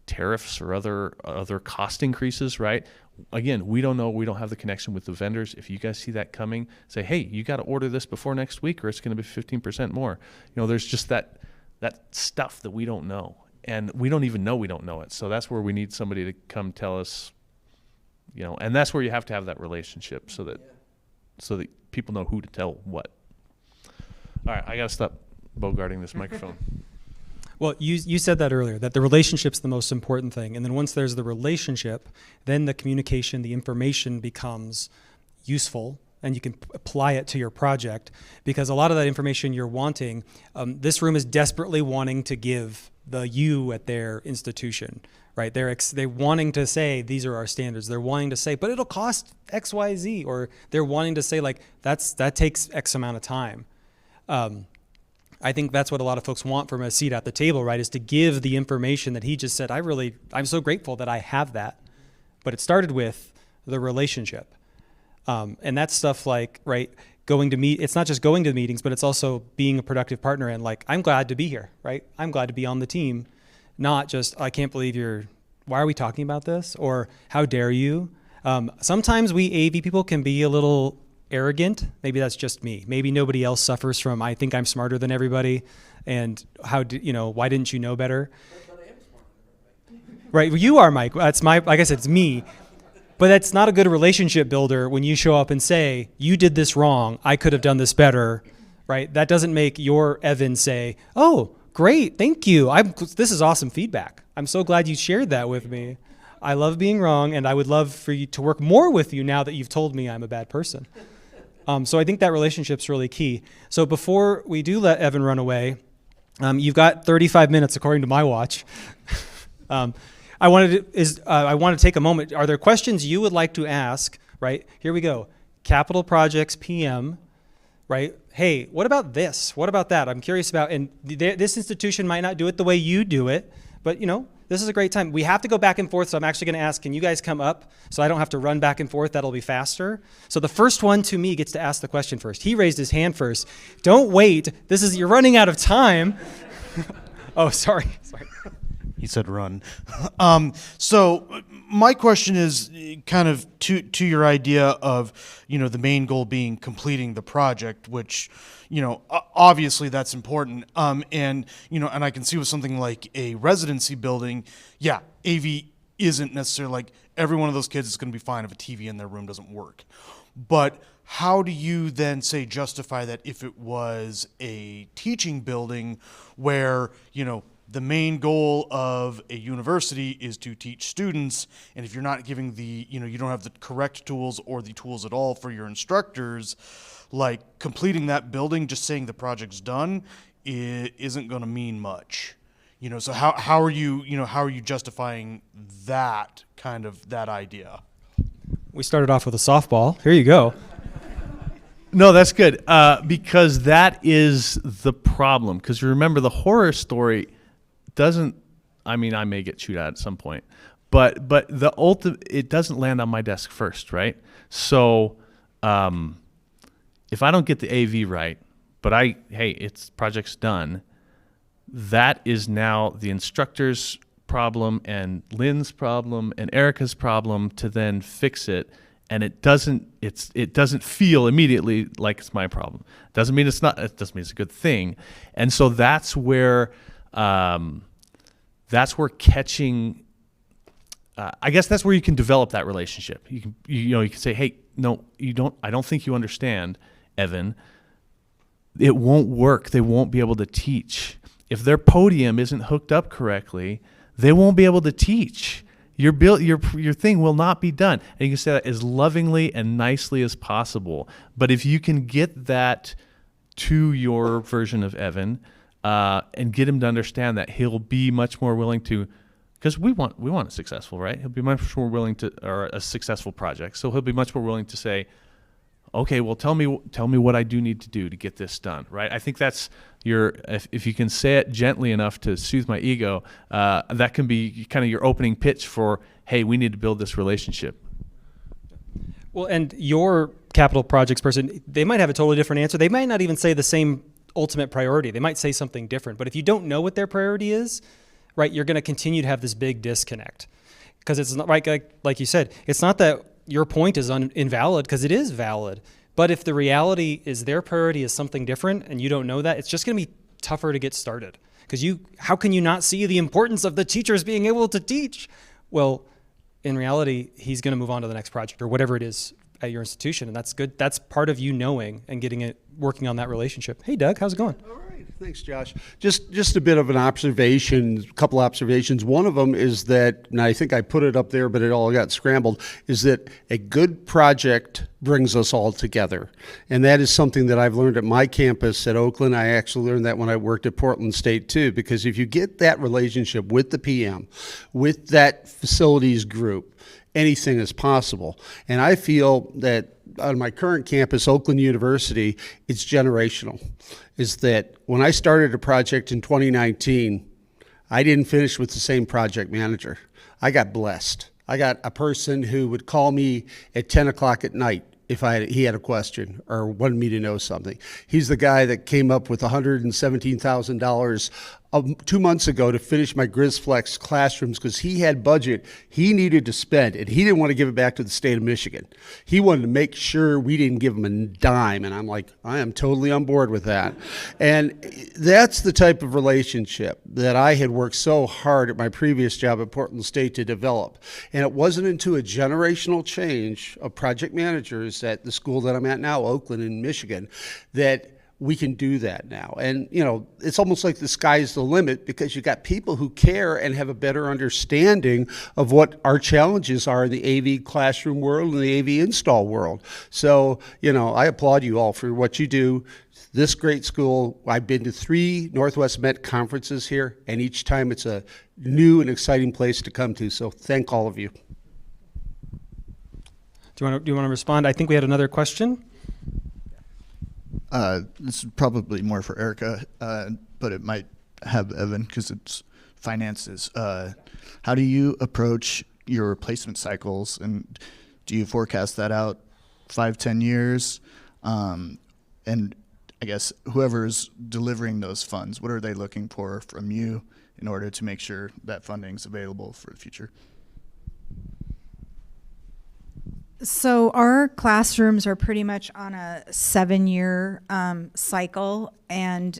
Speaker 3: Tariffs or other cost increases, right? Again, we don't know. We don't have the connection with the vendors. If you guys see that coming, say, hey, you got to order this before next week or it's going to be 15% more. There's just that stuff that we don't know. And we don't even know we don't know it. So that's where we need somebody to come tell us, and that's where you have to have that relationship so that people know who to tell what. All right, I got to stop bogarting this microphone.
Speaker 5: Well, you said that earlier, that the relationship's the most important thing. And then once there's the relationship, then the communication, the information becomes useful, and you can apply it to your project. Because a lot of that information you're wanting, this room is desperately wanting to give the you at their institution, right? They're wanting to say, these are our standards. They're wanting to say, but it'll cost X, Y, Z. Or they're wanting to say, like, that takes X amount of time. I think that's what a lot of folks want from a seat at the table, right? Is to give the information that he just said. I'm so grateful that I have that. But it started with the relationship. And that's stuff like, right, it's not just going to meetings, but it's also being a productive partner and, like, I'm glad to be here, right? I'm glad to be on the team. Not just, I can't believe why are we talking about this? Or how dare you? Sometimes we AV people can be a little arrogant. Maybe that's just me. Maybe nobody else suffers from, I think I'm smarter than everybody, and why didn't you know better? Right, well, you are, Mike. Like I said, it's me. But that's not a good relationship builder when you show up and say, you did this wrong, I could have done this better, right? That doesn't make your Evan say, oh, great, thank you. This is awesome feedback. I'm so glad you shared that with me. I love being wrong, and I would love for you to work more with you now that you've told me I'm a bad person. So I think that relationship's really key. So before we do let Evan run away, you've got 35 minutes according to my watch. I want to take a moment. Are there questions you would like to ask? Right, here we go. Capital Projects PM, right? Hey, what about this? What about that? I'm curious about, and this institution might not do it the way you do it, but this is a great time. We have to go back and forth, so I'm actually going to ask, can you guys come up so I don't have to run back and forth? That'll be faster. So the first one to me gets to ask the question first. He raised his hand first. Don't wait. You're running out of time. Oh, sorry.
Speaker 7: He said run. So my question is kind of to your idea of, the main goal being completing the project, which, obviously that's important. And I can see with something like a residency building, yeah, AV isn't necessarily like every one of those kids is going to be fine if a TV in their room doesn't work. But how do you then justify that if it was a teaching building where, the main goal of a university is to teach students, and if you're not giving you don't have the correct tools or the tools at all for your instructors, like completing that building, just saying the project's done, isn't going to mean much. So how are you justifying that idea?
Speaker 5: We started off with a softball. Here you go.
Speaker 3: No, that's good, because that is the problem. Because remember, the horror story I may get chewed out at some point, but the it doesn't land on my desk first, right? So if I don't get the AV right, but it's project's done, that is now the instructor's problem and Lynn's problem and Erika's problem to then fix it. And it doesn't feel immediately like it's my problem. Doesn't mean it's not. It doesn't mean it's a good thing. And so that's where catching. I guess that's where you can develop that relationship. You can say, hey, no, you don't. I don't think you understand. Evan, it won't work. They won't be able to teach. If their podium isn't hooked up correctly, they won't be able to teach. Your thing will not be done. And you can say that as lovingly and nicely as possible. But if you can get that to your version of Evan and get him to understand that, he'll be much more willing to, because we want it successful, right? He'll be much more willing to, or a successful project. So he'll be much more willing to say, okay, well, tell me what I do need to do to get this done, right? I think that's if you can say it gently enough to soothe my ego, that can be kind of your opening pitch for, hey, we need to build this relationship.
Speaker 5: Well, and your capital projects person, they might have a totally different answer. They might not even say the same ultimate priority. They might say something different. But if you don't know what their priority is, right, you're going to continue to have this big disconnect. Because it's not, right, like you said, it's not that your point is invalid, because it is valid. But if the reality is their priority is something different and you don't know that, it's just going to be tougher to get started. Because how can you not see the importance of the teachers being able to teach? Well, in reality, he's going to move on to the next project or whatever it is at your institution, and that's good. That's part of you knowing and working on that relationship. Hey, Doug, how's it going?
Speaker 8: All right, thanks, Josh. Just a bit of an observation, a couple observations. One of them is that, and I think I put it up there, but it all got scrambled, is that a good project brings us all together. And that is something that I've learned at my campus at Oakland. I actually learned that when I worked at Portland State too, because if you get that relationship with the PM, with that facilities group, anything is possible. And I feel that on my current campus, Oakland University, it's generational. Is that when I started a project in 2019, I didn't finish with the same project manager. I got blessed. I got a person who would call me at 10 o'clock at night if he had a question or wanted me to know something. He's the guy that came up with $117,000 2 months ago to finish my GrizzFlex classrooms because he had budget he needed to spend, and he didn't want to give it back to the state of Michigan. He wanted to make sure we didn't give him a dime, and I'm like, I am totally on board with that. And that's the type of relationship that I had worked so hard at my previous job at Portland State to develop. And it wasn't until a generational change of project managers at the school that I'm at now, Oakland in Michigan, that we can do that now. And, you know, it's almost like the sky's the limit because you got people who care and have a better understanding of what our challenges are in the AV classroom world and the AV install world. So, you know, I applaud you all for what you do. This great school, I've been to 3 Northwest Met conferences here, and each time it's a new and exciting place to come to. So thank all of you.
Speaker 5: Do you want to respond? I think we had another question.
Speaker 9: This is probably more for Erika, but it might have Evan because it's finances. How do you approach your replacement cycles, and do you forecast that out 5-10 years? And I guess whoever's delivering those funds, what are they looking for from you in order to make sure that funding's available for the future?
Speaker 4: So our classrooms are pretty much on a 7-year cycle, and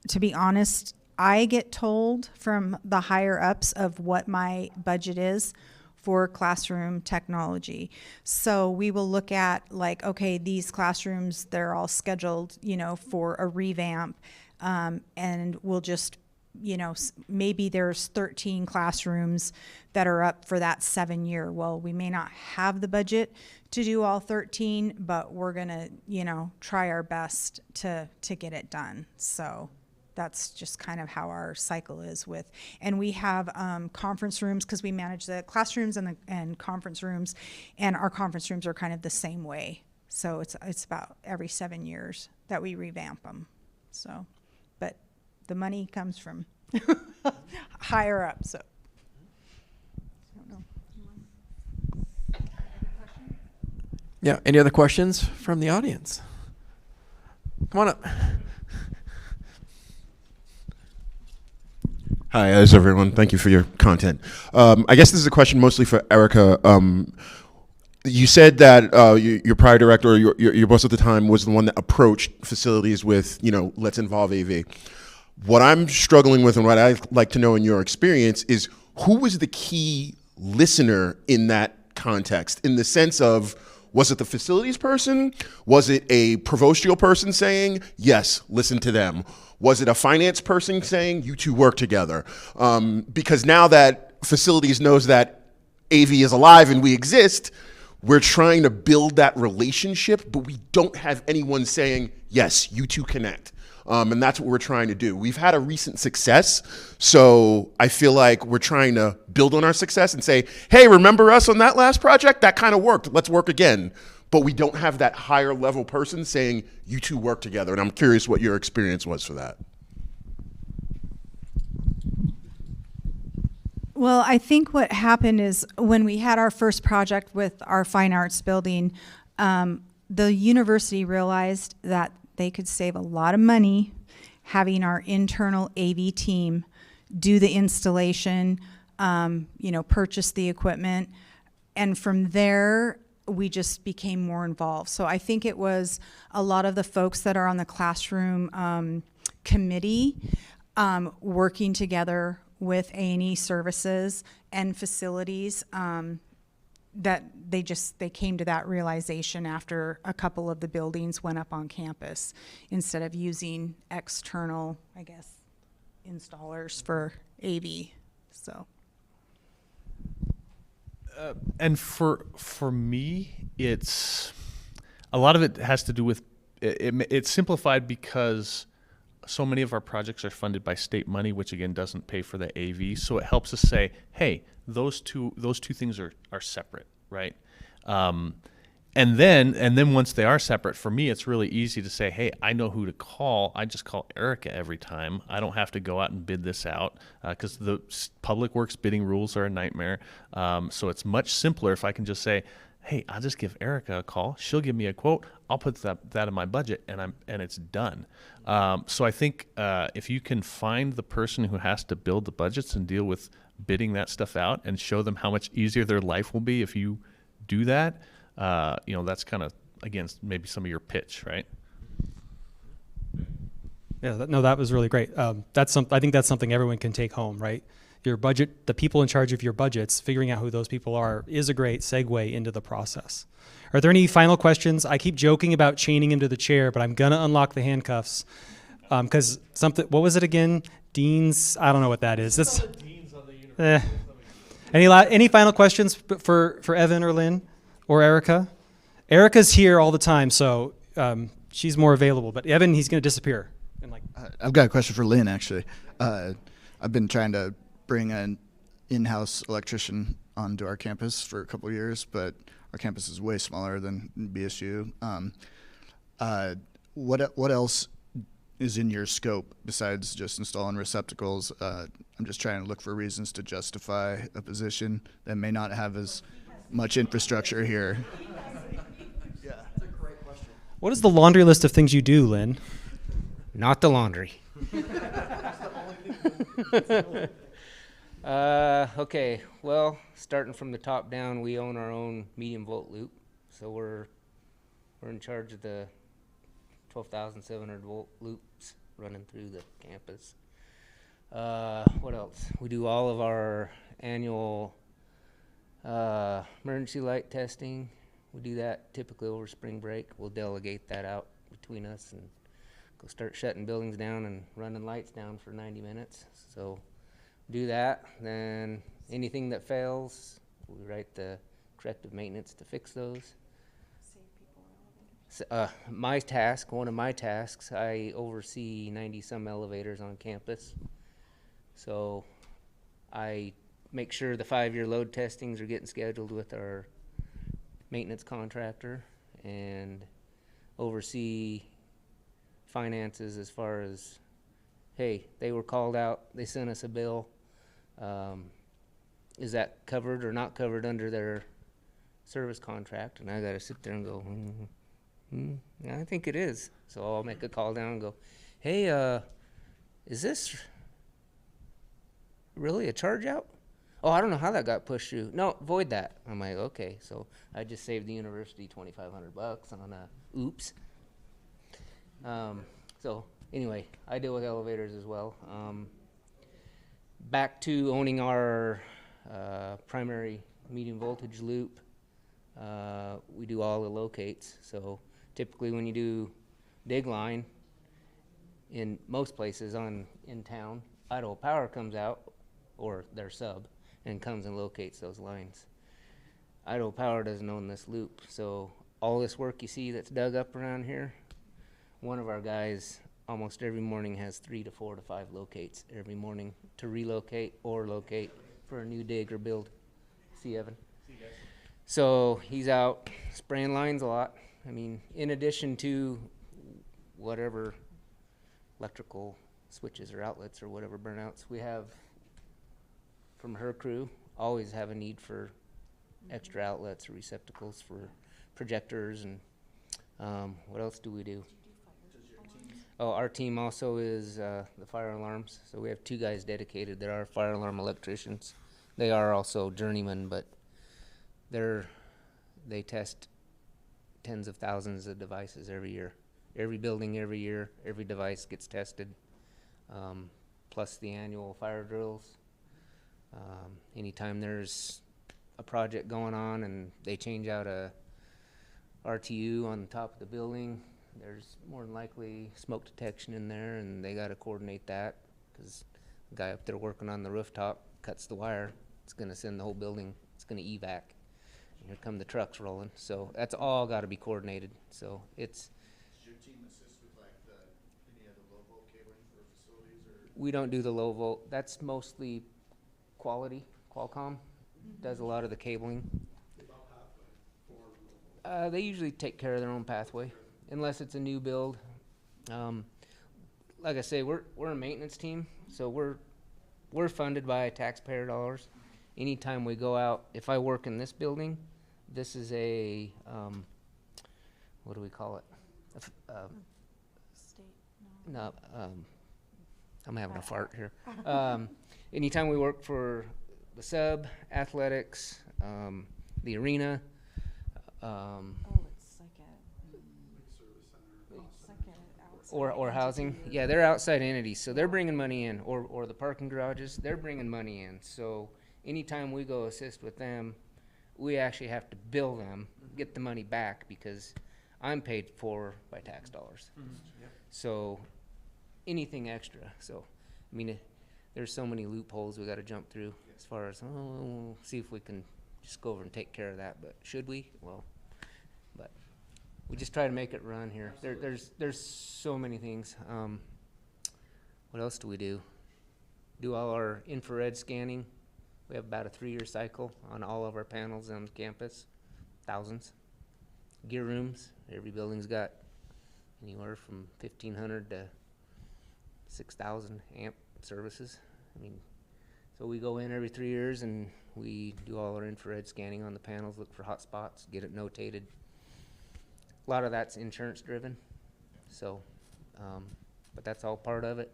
Speaker 4: to be honest, I get told from the higher ups of what my budget is for classroom technology. So we will look at like, okay, these classrooms, they're all scheduled, you know, for a revamp, and we'll just, you know, maybe there's 13 classrooms that are up for that 7-year. Well, we may not have the budget to do all 13, but we're gonna, you know, try our best to get it done. So that's just kind of how our cycle is with, and we have conference rooms because we manage the classrooms and conference rooms, and our conference rooms are kind of the same way. So it's about every 7 years that we revamp them. So, but the money comes from higher up. So, I don't know.
Speaker 1: Yeah, any other questions from the audience? Come on up.
Speaker 10: Hi, how's everyone? Thank you for your content. I guess this is a question mostly for Erika. You said that your prior director, or your boss at the time, was the one that approached facilities with, you know, let's involve AV. What I'm struggling with, and what I'd like to know in your experience, is who was the key listener in that context, in the sense of, Was it the facilities person? Was it a provostial person saying, yes, listen to them? Was it a finance person saying, you two work together? Because now that facilities knows that AV is alive and we exist, we're trying to build that relationship, but we don't have anyone saying, yes, you two connect. And that's what we're trying to do. We've had a recent success, so I feel like we're trying to build on our success and say, hey, remember us on that last project? That kind of worked. Let's work again. But we don't have that higher level person saying, you two work together. And I'm curious what your experience was for that.
Speaker 4: Well, I think what happened is when we had our first project with our fine arts building, the university realized that they could save a lot of money having our internal AV team do the installation, purchase the equipment. And from there, we just became more involved. So I think it was a lot of the folks that are on the classroom committee working together with A&E services and facilities that they came to that realization after a couple of the buildings went up on campus instead of using external, I guess, installers for AV. So.
Speaker 3: And for me, it's a lot of it has to do with it's simplified because so many of our projects are funded by state money, which again doesn't pay for the AV. So it helps us say, hey, those two things are separate, right? And then once they are separate, for me, it's really easy to say, hey, I know who to call. I just call Erika every time. I don't have to go out and bid this out because the public works bidding rules are a nightmare. So it's much simpler if I can just say, hey, I'll just give Erika a call. She'll give me a quote. I'll put that in my budget, and it's done. So I think if you can find the person who has to build the budgets and deal with bidding that stuff out and show them how much easier their life will be if you do that, that's kind of, again, maybe some of your pitch, right?
Speaker 5: Yeah, that was really great. I think that's something everyone can take home, right? Your budget, the people in charge of your budgets, figuring out who those people are is a great segue into the process. Are there any final questions? I keep joking about chaining him to the chair, but I'm gonna unlock the handcuffs because what was it again? Dean's, I don't know what that is. That's any final questions for Evan or Lynn or Erika? Erika's here all the time, so she's more available, but Evan, he's gonna disappear.
Speaker 9: I've got a question for Lynn, actually. I've been trying to bring an in-house electrician onto our campus for a couple of years, but our campus is way smaller than BSU. What else is in your scope besides just installing receptacles? I'm just trying to look for reasons to justify a position that may not have as much infrastructure here.
Speaker 1: Yeah, that's a great question.
Speaker 5: What is the laundry list of things you do, Lynn?
Speaker 2: Not the laundry. Okay, well, starting from the top down, we own our own medium volt loop, so we're in charge of the 12,700 volt loops running through the campus. What else? We do all of our annual emergency light testing. We do that typically over spring break. We'll delegate that out between us and go start shutting buildings down and running lights down for 90 minutes. So do that. Then anything that fails, we write the corrective maintenance to fix those. So, one of my tasks, I oversee 90 some elevators on campus. So I make sure the 5-year load testings are getting scheduled with our maintenance contractor and oversee finances as far as, hey, they were called out, they sent us a bill. Is that covered or not covered under their service contract? And I got to sit there and go, yeah, I think it is. So I'll make a call down and go, hey, is this really a charge out? Oh, I don't know how that got pushed through. No, void that. I'm like, okay. So I just saved the university $2,500 on a oops. So anyway, I deal with elevators as well. Back to owning our primary medium voltage loop. we do all the locates. So typically when you do dig line, in most places in town, Idaho Power comes out, or their sub, and comes and locates those lines. Idaho Power doesn't own this loop, so all this work you see that's dug up around here, one of our guys almost every morning has 3 to 4 to 5 locates every morning to relocate or locate for a new dig or build. See, Evan? So he's out spraying lines a lot. I mean, in addition to whatever electrical switches or outlets or whatever burnouts we have from her crew, always have a need for extra outlets or receptacles for projectors. And what else do we do? Oh, our team also is the fire alarms. So we have 2 guys dedicated that are fire alarm electricians. They are also journeymen, but they test tens of thousands of devices every year. Every building every year, every device gets tested, plus the annual fire drills. Anytime there's a project going on and they change out a RTU on the top of the building, there's more than likely smoke detection in there, and they got to coordinate that because the guy up there working on the rooftop cuts the wire. It's going to send the whole building, it's going to evac. And here come the trucks rolling. So that's all got to be coordinated. So it's...
Speaker 9: Does your team assist with like any of the low volt cabling for facilities, or?
Speaker 2: We don't do the low volt. That's mostly Qualcomm does a lot of the cabling. They usually take care of their own pathway, unless it's a new build. Like I say, we're a maintenance team, so we're funded by taxpayer dollars. Anytime we go out, if I work in this building, this is a what do we call it? No, I'm having a fart here. Anytime we work for the sub, athletics, the arena, or housing. Yeah, they're outside entities, so they're bringing money in, or the parking garages, they're bringing money in. So anytime we go assist with them, we actually have to bill them, get the money back, because I'm paid for by tax dollars. So anything extra. So, I mean, there's so many loopholes we got to jump through as far as, we'll see if we can just go over and take care of that. But should we? Well, but we just try to make it run here. There's so many things. What else do we do? Do all our infrared scanning. We have about a 3-year cycle on all of our panels on campus. Thousands. Gear rooms. Every building's got anywhere from 1,500 to 6,000 amp services. I mean, so we go in every 3 years and we do all our infrared scanning on the panels, look for hot spots, get it notated. A lot of that's insurance driven. So, but that's all part of it.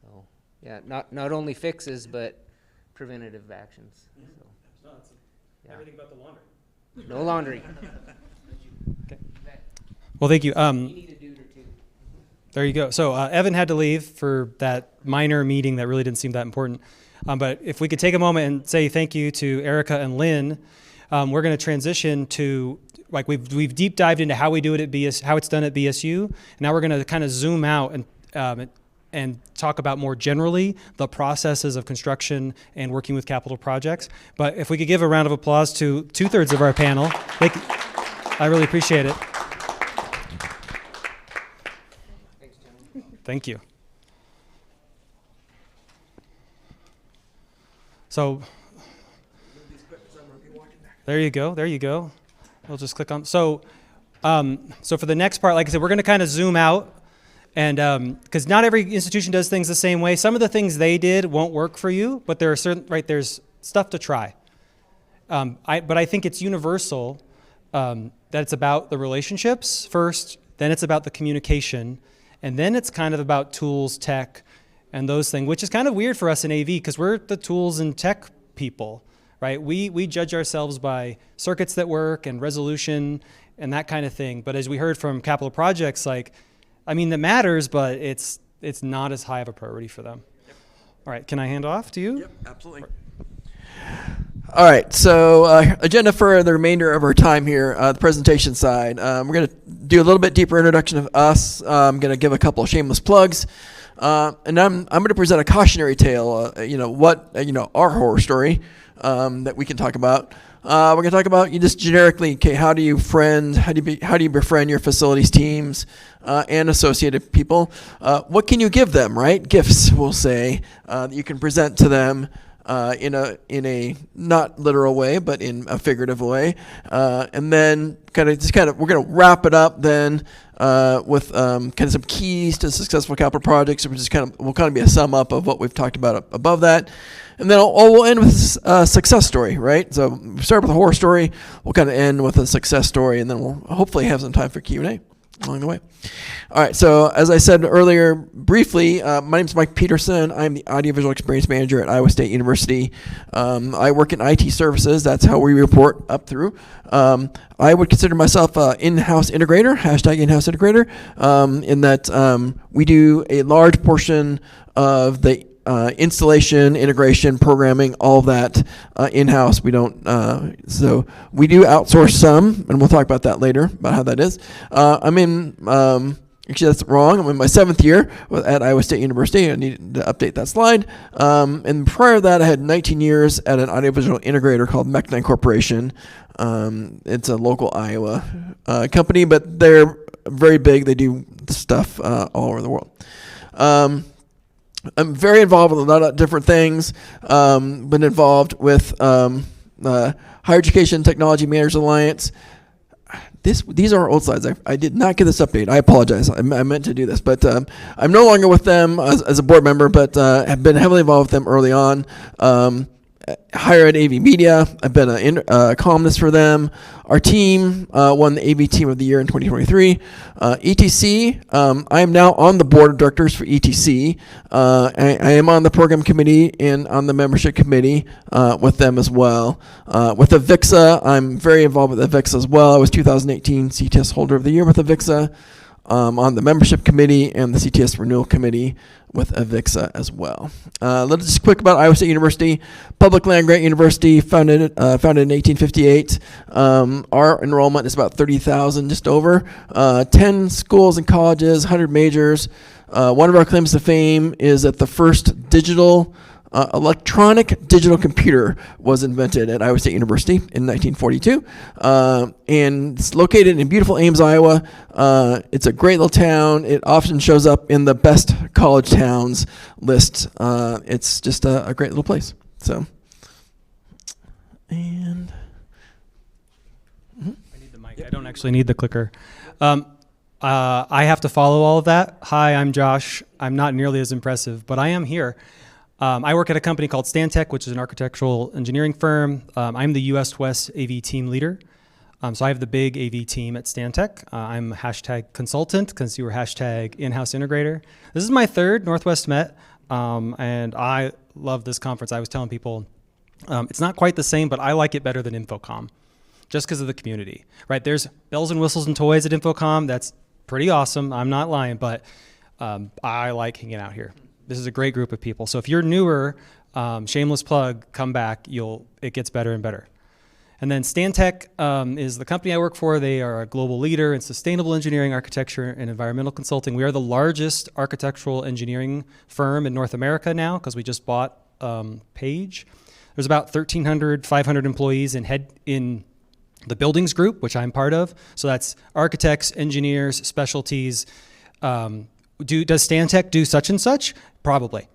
Speaker 2: So, yeah, not only fixes, but preventative actions. So, yeah.
Speaker 5: Everything but the laundry.
Speaker 2: No laundry.
Speaker 5: Okay. Well, thank you.
Speaker 2: You need a dude or two.
Speaker 5: There you go. So Evan had to leave for that minor meeting that really didn't seem that important. But if we could take a moment and say thank you to Erika and Lynn, we're going to transition to, like, we've deep dived into how we do it at how it's done at BSU. Now we're going to kind of zoom out and talk about more generally the processes of construction and working with capital projects. But if we could give a round of applause to 2/3 of our panel, I really appreciate it.
Speaker 2: Thanks, gentlemen.
Speaker 5: Thank you. So there you go. There you go. We'll just click on. So for the next part, like I said, we're going to kind of zoom out. And because not every institution does things the same way. Some of the things they did won't work for you, but there are there's stuff to try. But I think it's universal that it's about the relationships first, then it's about the communication, and then it's kind of about tools, tech, and those things, which is kind of weird for us in AV because we're the tools and tech people, right? We judge ourselves by circuits that work and resolution and that kind of thing. But as we heard from capital projects, that matters, but it's not as high of a priority for them. Yep. All right, can I hand off to you?
Speaker 1: Yep, absolutely. All right, so agenda for the remainder of our time here, the presentation side. We're going to do a little bit deeper introduction of us. I'm going to give a couple of shameless plugs, and I'm going to present a cautionary tale. Our horror story that we can talk about. We're going to talk about just generically, okay, how do you befriend your facilities teams and associated people? What can you give them, right? Gifts, we'll say, that you can present to them. In a not literal way, but in a figurative way, and then we're going to wrap it up then with kind of some keys to successful capital projects, which is will be a sum up of what we've talked about above that, and then we'll end with a success story, right? So we start with a horror story, we'll kind of end with a success story, and then we'll hopefully have some time for Q&A along the way. All right, so as I said earlier, briefly, my name is Mike Pedersen. I'm the Audiovisual Experience Manager at Iowa State University. I work in IT services. That's how we report up through. I would consider myself an in-house integrator, hashtag in-house integrator, in that we do a large portion of the installation, integration, programming, all of that in-house. We don't, so we do outsource some, and we'll talk about that later, about how that is. Actually, that's wrong. I'm in my 7th year at Iowa State University. I need to update that slide. And prior to that, I had 19 years at an audiovisual integrator called Mech9 Corporation. It's a local Iowa company, but they're very big. They do stuff all over the world. I'm very involved with a lot of different things. Been involved with Higher Education Technology Managers Alliance. These are old slides. I did not get this update. I apologize. I meant to do this, but I'm no longer with them as a board member, but have been heavily involved with them early on. Higher Ed AV Media. I've been a columnist for them. Our team won the AV Team of the Year in 2023. ETC, I am now on the board of directors for ETC. I am on the program committee and on the membership committee with them as well. With AVIXA, I'm very involved with AVIXA as well. I was 2018 CTS Holder of the Year with AVIXA. On the membership committee and the CTS renewal committee with AVIXA as well. Let's just quick about Iowa State University, public land grant university, founded in 1858. Our enrollment is about 30,000, just over. 10 schools and colleges, 100 majors. One of our claims to fame is that the first electronic digital computer was invented at Iowa State University in 1942, and it's located in beautiful Ames, Iowa. It's a great little town. It often shows up in the best college towns list. It's just a great little place. So, and
Speaker 5: I need the mic. I don't actually need the clicker. I have to follow all of that. Hi, I'm Josh. I'm not nearly as impressive, but I am here. I work at a company called Stantec, which is an architectural engineering firm. I'm the US West AV team leader. So I have the big AV team at Stantec. I'm a hashtag consultant because you were hashtag in-house integrator. This is my 3rd Northwest Met, and I love this conference. I was telling people it's not quite the same, but I like it better than Infocom just because of the community, right? There's bells and whistles and toys at Infocom. That's pretty awesome. I'm not lying, but I like hanging out here. This is a great group of people. So if you're newer, shameless plug, come back. It gets better and better. And then Stantec is the company I work for. They are a global leader in sustainable engineering, architecture, and environmental consulting. We are the largest architectural engineering firm in North America now because we just bought Page. There's about 500 employees in the buildings group, which I'm part of. So that's architects, engineers, specialties. Does Stantec do such and such? Probably,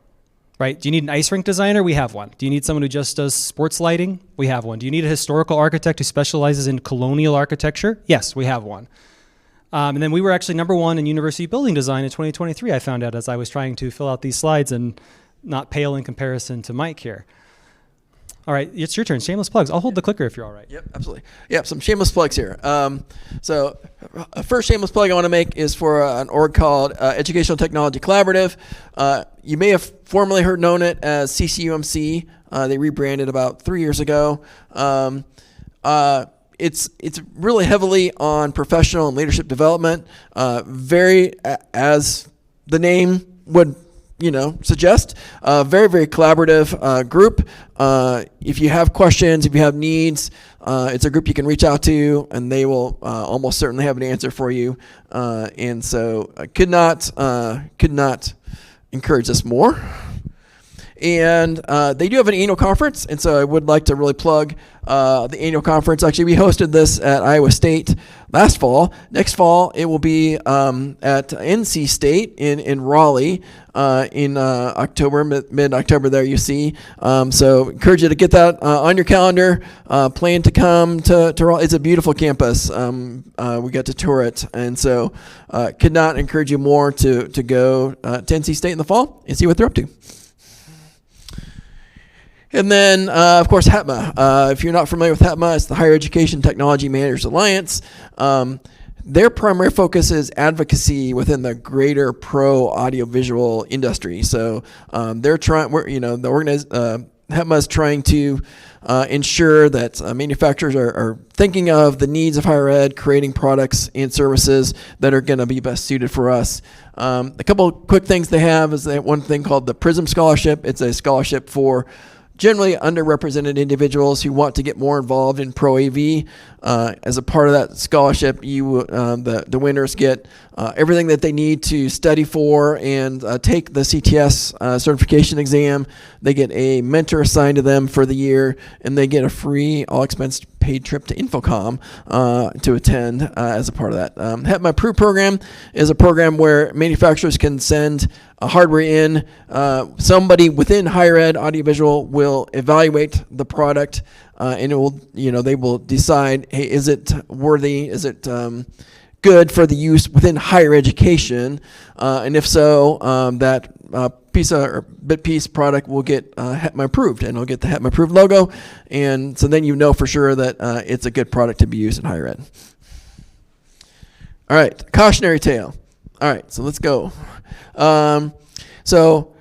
Speaker 5: right? Do you need an ice rink designer? We have one. Do you need someone who just does sports lighting? We have one. Do you need a historical architect who specializes in colonial architecture? Yes, we have one. And then we were actually #1 in university building design in 2023, I found out as I was trying to fill out these slides and not pale in comparison to Mike here. All right, it's your turn. Shameless plugs. I'll hold the clicker if you're all right.
Speaker 1: Yep, absolutely. Yep, some shameless plugs here. So first shameless plug I want to make is for an org called Educational Technology Collaborative. You may have formerly known it as CCUMC. They rebranded about 3 years ago. It's really heavily on professional and leadership development. As the name would suggest. Very, very collaborative group. If you have questions, if you have needs, it's a group you can reach out to, and they will almost certainly have an answer for you. And so I could not encourage this more. And they do have an annual conference, and so I would like to really plug the annual conference. Actually, we hosted this at Iowa State last fall. Next fall, it will be at NC State in Raleigh in October, mid-October there, you see. So encourage you to get that on your calendar. Plan to come to Raleigh. It's a beautiful campus. We got to tour it, and so could not encourage you more to go to NC State in the fall and see what they're up to. And then, of course, HETMA. If you're not familiar with HETMA, it's the Higher Education Technology Managers Alliance. Their primary focus is advocacy within the greater pro audiovisual industry. So they're trying. HETMA is trying to ensure that manufacturers are thinking of the needs of higher ed, creating products and services that are going to be best suited for us. A couple quick things they have is that one thing called the PRISM Scholarship. It's a scholarship for generally underrepresented individuals who want to get more involved in Pro AV. As a part of that scholarship, the winners get everything that they need to study for and take the CTS certification exam. They get a mentor assigned to them for the year, and they get a free, all-expense paid trip to Infocom to attend as a part of that. HETMA Approved program is a program where manufacturers can send hardware in. Somebody within higher ed audiovisual will evaluate the product, and it will, they will decide, hey, is it worthy? Is it good for the use within higher education? And if so, that bit piece product will get HETMA approved, and it'll get the HETMA approved logo, and so then you know for sure that it's a good product to be used in higher ed. All right, cautionary tale. All right, so let's go. So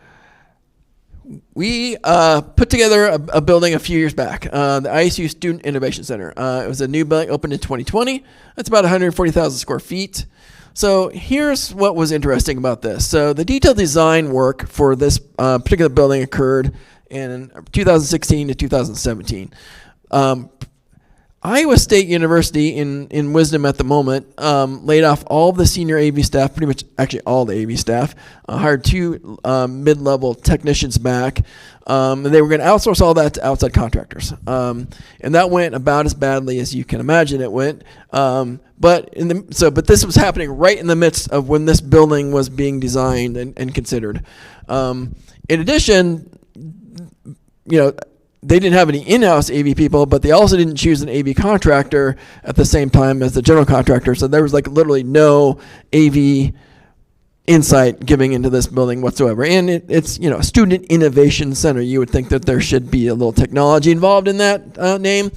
Speaker 1: we put together a building a few years back, the ISU Student Innovation Center. It was a new building, opened in 2020. That's about 140,000 square feet. So here's what was interesting about this. So the detailed design work for this particular building occurred in 2016 to 2017. Iowa State University, in wisdom at the moment, laid off all of the senior AV staff, pretty much actually all the AV staff, hired two mid-level technicians back, and they were going to outsource all that to outside contractors. And that went about as badly as you can imagine it went. But this was happening right in the midst of when this building was being designed and considered. In addition, they didn't have any in-house AV people, but they also didn't choose an AV contractor at the same time as the general contractor. So there was literally no AV insight giving into this building whatsoever. And it's a student innovation center. You would think that there should be a little technology involved in that name.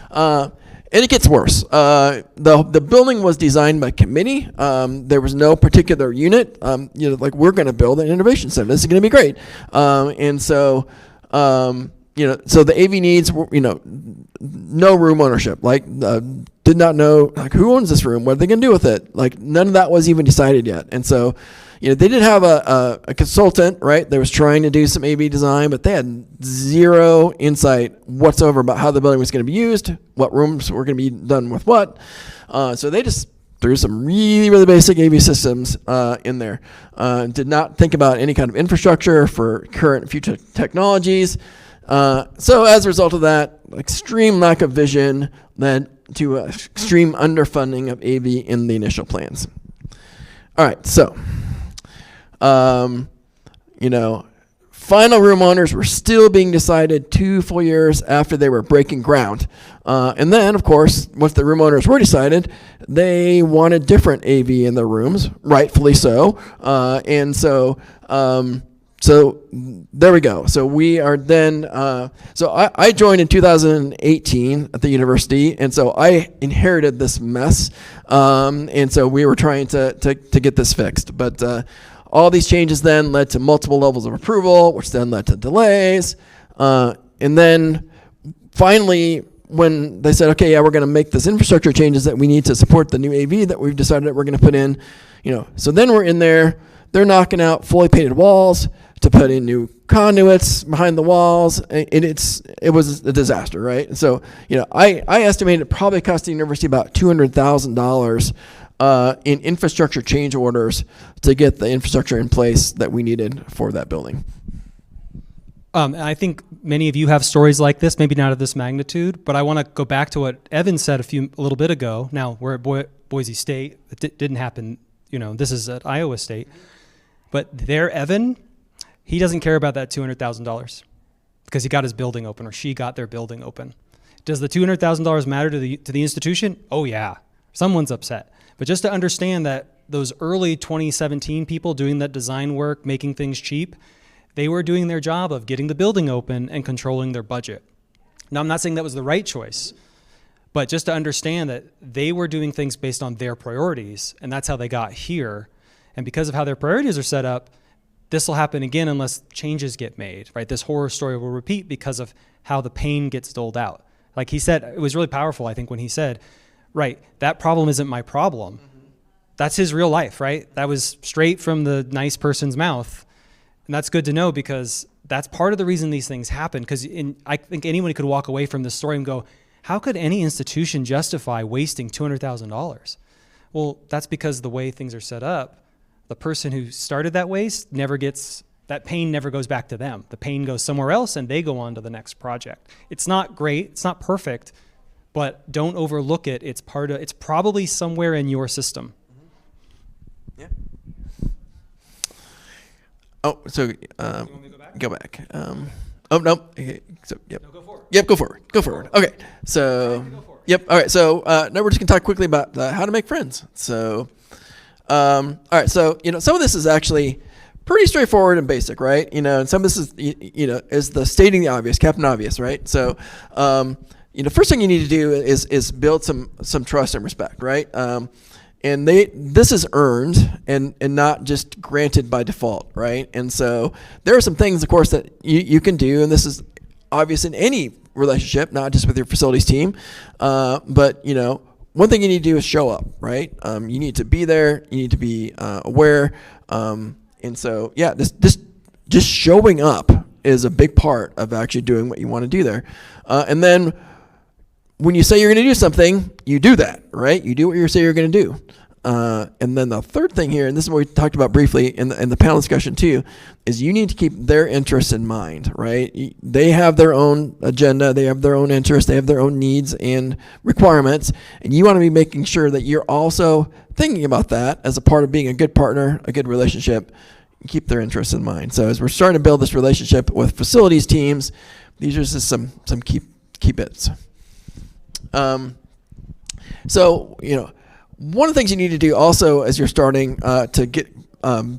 Speaker 1: And it gets worse. The building was designed by committee. There was no particular unit. We're going to build an innovation center. This is going to be great. So the AV needs were, no room ownership. Did not know who owns this room. What are they going to do with it? None of that was even decided yet. And so, they did have a consultant, right? That was trying to do some AV design, but they had zero insight whatsoever about how the building was going to be used, what rooms were going to be done with what. So they just threw some really, really basic AV systems in there. Did not think about any kind of infrastructure for current and future technologies. So as a result of that, extreme lack of vision led to extreme underfunding of AV in the initial plans. All right, so, final room owners were still being decided 2 full years after they were breaking ground. And then, of course, once the room owners were decided, they wanted different AV in their rooms, rightfully so. So there we go. So we are then, so I joined in 2018 at the university, and so I inherited this mess. And so we were trying to get this fixed. But all these changes then led to multiple levels of approval, which then led to delays. And then finally, when they said, okay, yeah, we're going to make this infrastructure changes that we need to support the new AV that we've decided that we're going to put in, so then we're in there. they're knocking out fully painted walls to put in new conduits behind the walls, and it was a disaster, right? And so, I estimated it probably cost the university about $200,000 in infrastructure change orders to get the infrastructure in place that we needed for that building.
Speaker 5: I think many of you have stories like this, maybe not of this magnitude, but I want to go back to what Evan said a little bit ago. Now, we're at Boise State. It didn't happen, this is at Iowa State. But there, Evan, he doesn't care about that $200,000 because he got his building open, or she got their building open. Does the $200,000 matter to the institution? Oh, yeah. Someone's upset. But just to understand that those early 2017 people doing that design work, making things cheap, they were doing their job of getting the building open and controlling their budget. Now, I'm not saying that was the right choice, but just to understand that they were doing things based on their priorities, and that's how they got here. And because of how their priorities are set up, this will happen again unless changes get made, right? This horror story will repeat because of how the pain gets doled out. Like he said, it was really powerful, I think, when he said, right, that problem isn't my problem. That's his real life, right? That was straight from the nice person's mouth. And that's good to know, because that's part of the reason these things happen. Because I think anyone could walk away from this story and go, how could any institution justify wasting $200,000? Well, that's because the way things are set up, the person who started that waste that pain never goes back to them. The pain goes somewhere else and they go on to the next project. It's not great, it's not perfect, but don't overlook it. It's probably somewhere in your system.
Speaker 1: Yeah. Oh, so
Speaker 5: You want me to go back?
Speaker 1: go back. Oh no. Okay, so yep.
Speaker 5: No, go forward.
Speaker 1: Yep. Go forward. Go forward. Okay. So. Yep. All right. So now we're just gonna talk quickly about how to make friends. So, all right. So some of this is actually pretty straightforward and basic, right? And some of this is is the stating the obvious, Captain Obvious, right? So, first thing you need to do is build some trust and respect, right? And this is earned and not just granted by default, right? And so there are some things, of course, that you can do, and this is obvious in any relationship, not just with your facilities team. But one thing you need to do is show up, right? You need to be there. You need to be aware. And so just showing up is a big part of actually doing what you want to do there. And then when you say you're going to do something, you do that, right? You do what you say you're going to do. And then the third thing here, and this is what we talked about briefly in the panel discussion too, is you need to keep their interests in mind, right? They have their own agenda, they have their own interests, they have their own needs and requirements, and you want to be making sure that you're also thinking about that as a part of being a good partner, a good relationship. Keep their interests in mind. So as we're starting to build this relationship with facilities teams, these are just some key bits. So, one of the things you need to do also as you're starting to get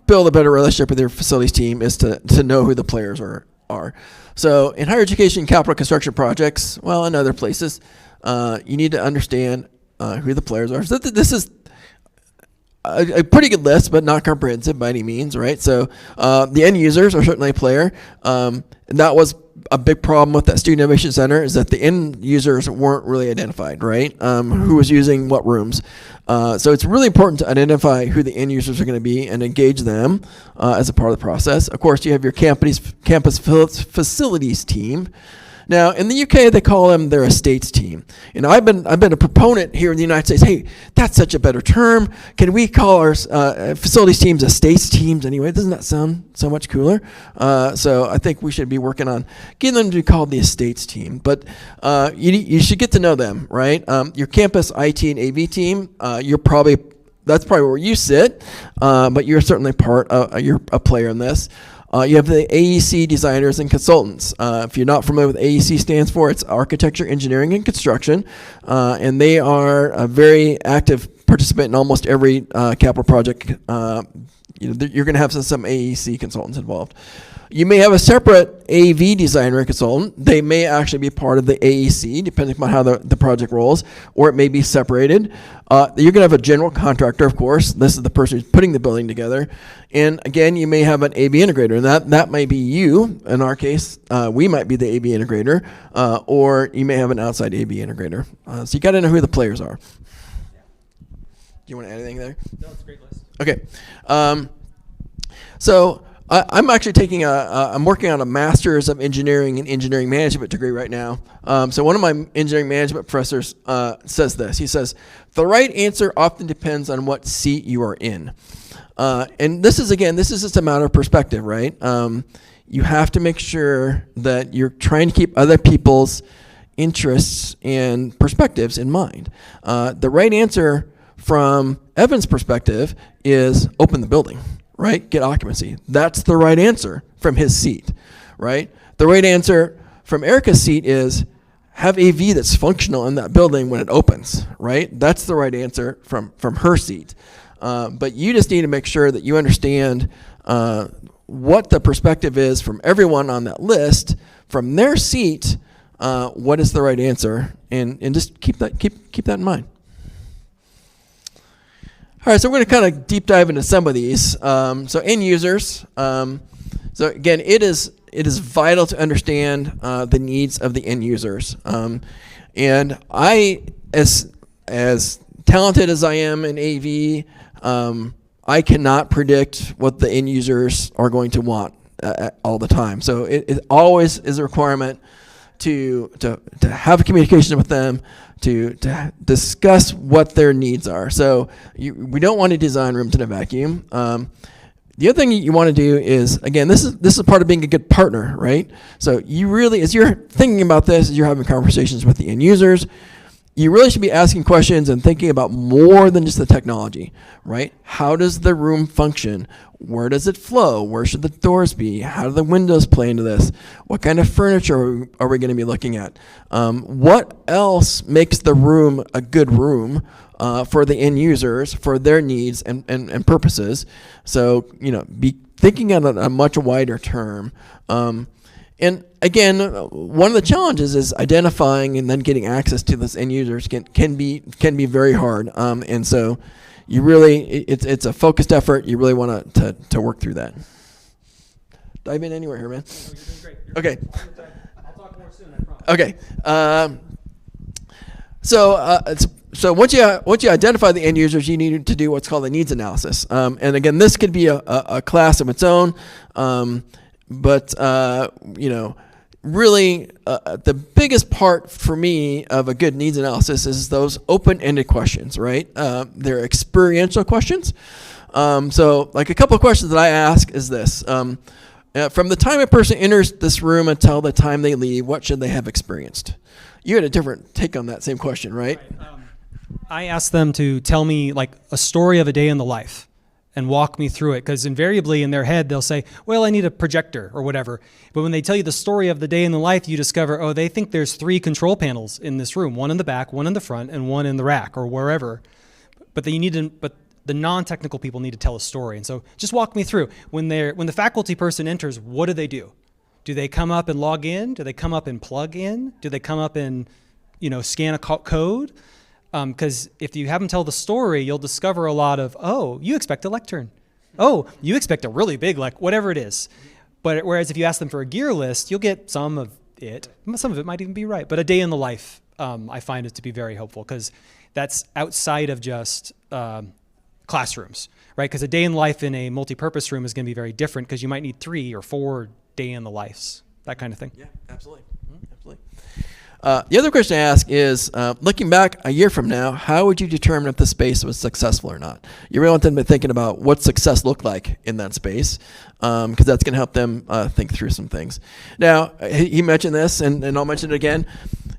Speaker 1: build a better relationship with your facilities team is to know who the players are. So in higher education capital construction projects, well, and other places, you need to understand who the players are. So this is a pretty good list, but not comprehensive by any means, right? So the end users are certainly a player, and that was a big problem with that Student Innovation Center, is that the end users weren't really identified, right? Who was using what rooms. So it's really important to identify who the end users are going to be and engage them as a part of the process. Of course, you have your campus facilities team. Now, in the UK, they call them their estates team. And I've been a proponent here in the United States. Hey, that's such a better term. Can we call our facilities teams estates teams anyway? Doesn't that sound so much cooler? So I think we should be working on getting them to be called the estates team. But you should get to know them, right? Your campus IT and AV team, that's probably where you sit, but you're certainly you're a player in this. You have the AEC designers and consultants. If you're not familiar with what AEC stands for, it's Architecture, Engineering, and Construction. And they are a very active participant in almost every capital project. You're going to have some AEC consultants involved. You may have a separate AV designer and consultant. They may actually be part of the AEC, depending upon how the project rolls, or it may be separated. You're going to have a general contractor, of course. This is the person who's putting the building together. And again, you may have an AV integrator, and that may be you. In our case, we might be the AV integrator, or you may have an outside AV integrator. So you got to know who the players are. Do you want to add anything there?
Speaker 5: No, it's a great list.
Speaker 1: Okay. So I'm actually taking I'm working on a master's of engineering and engineering management degree right now. So one of my engineering management professors says this. He says, the right answer often depends on what seat you are in. And this is just a matter of perspective, right? You have to make sure that you're trying to keep other people's interests and perspectives in mind. The right answer from Evan's perspective is open the building, right? Get occupancy. That's the right answer from his seat, right? The right answer from Erika's seat is have AV that's functional in that building when it opens, right? That's the right answer from her seat. But you just need to make sure that you understand what the perspective is from everyone on that list, from their seat, what is the right answer, and just keep that in mind. All right, so we're going to kind of deep dive into some of these. So end users. So again, it is vital to understand the needs of the end users. And I, as talented as I am in AV, I cannot predict what the end users are going to want all the time. So it always is a requirement to have communication with them, to discuss what their needs are. So we don't want to design rooms in a vacuum. The other thing you want to do is, again, this is part of being a good partner, right? So you really, as you're thinking about this, as you're having conversations with the end users, you really should be asking questions and thinking about more than just the technology, right? How does the room function? Where does it flow? Where should the doors be? How do the windows play into this? What kind of furniture are we going to be looking at? What else makes the room a good room for the end users, for their needs and purposes? So, be thinking on a much wider term. And again, one of the challenges is identifying and then getting access to those end users can be very hard. And so you really, it's a focused effort. You really want to work through that. Dive in anywhere here, man.
Speaker 5: No, you're doing great.
Speaker 1: Okay.
Speaker 5: I'll talk more soon, I promise.
Speaker 1: Okay. So once you identify the end users, you need to do what's called a needs analysis. And again, this could be a class of its own. But really, the biggest part for me of a good needs analysis is those open-ended questions, right? They're experiential questions. So like a couple of questions that I ask is this. From the time a person enters this room until the time they leave, what should they have experienced? You had a different take on that same question, right?
Speaker 5: I asked them to tell me like a story of a day in the life and walk me through it, because invariably in their head they'll say, well, I need a projector or whatever. But when they tell you the story of the day in the life, you discover, oh, they think there's 3 control panels in this room, one in the back, one in the front, and one in the rack or wherever. But the non-technical people need to tell a story. And so just walk me through. When the faculty person enters, what do? Do they come up and log in? Do they come up and plug in? Do they come up and scan a code? Because if you have them tell the story, you'll discover a lot of, oh, you expect a lectern. Oh, you expect a really big, whatever it is. But whereas if you ask them for a gear list, you'll get some of it. Some of it might even be right. But a day in the life, I find it to be very helpful, because that's outside of just classrooms, right? Because a day in life in a multi-purpose room is going to be very different, because you might need 3 or 4 day in the lives, that kind of thing.
Speaker 1: Yeah, absolutely. Absolutely. The other question I ask is, looking back a year from now, how would you determine if the space was successful or not? You really want them to be thinking about what success looked like in that space, because that's going to help them think through some things. Now, he mentioned this, and I'll mention it again.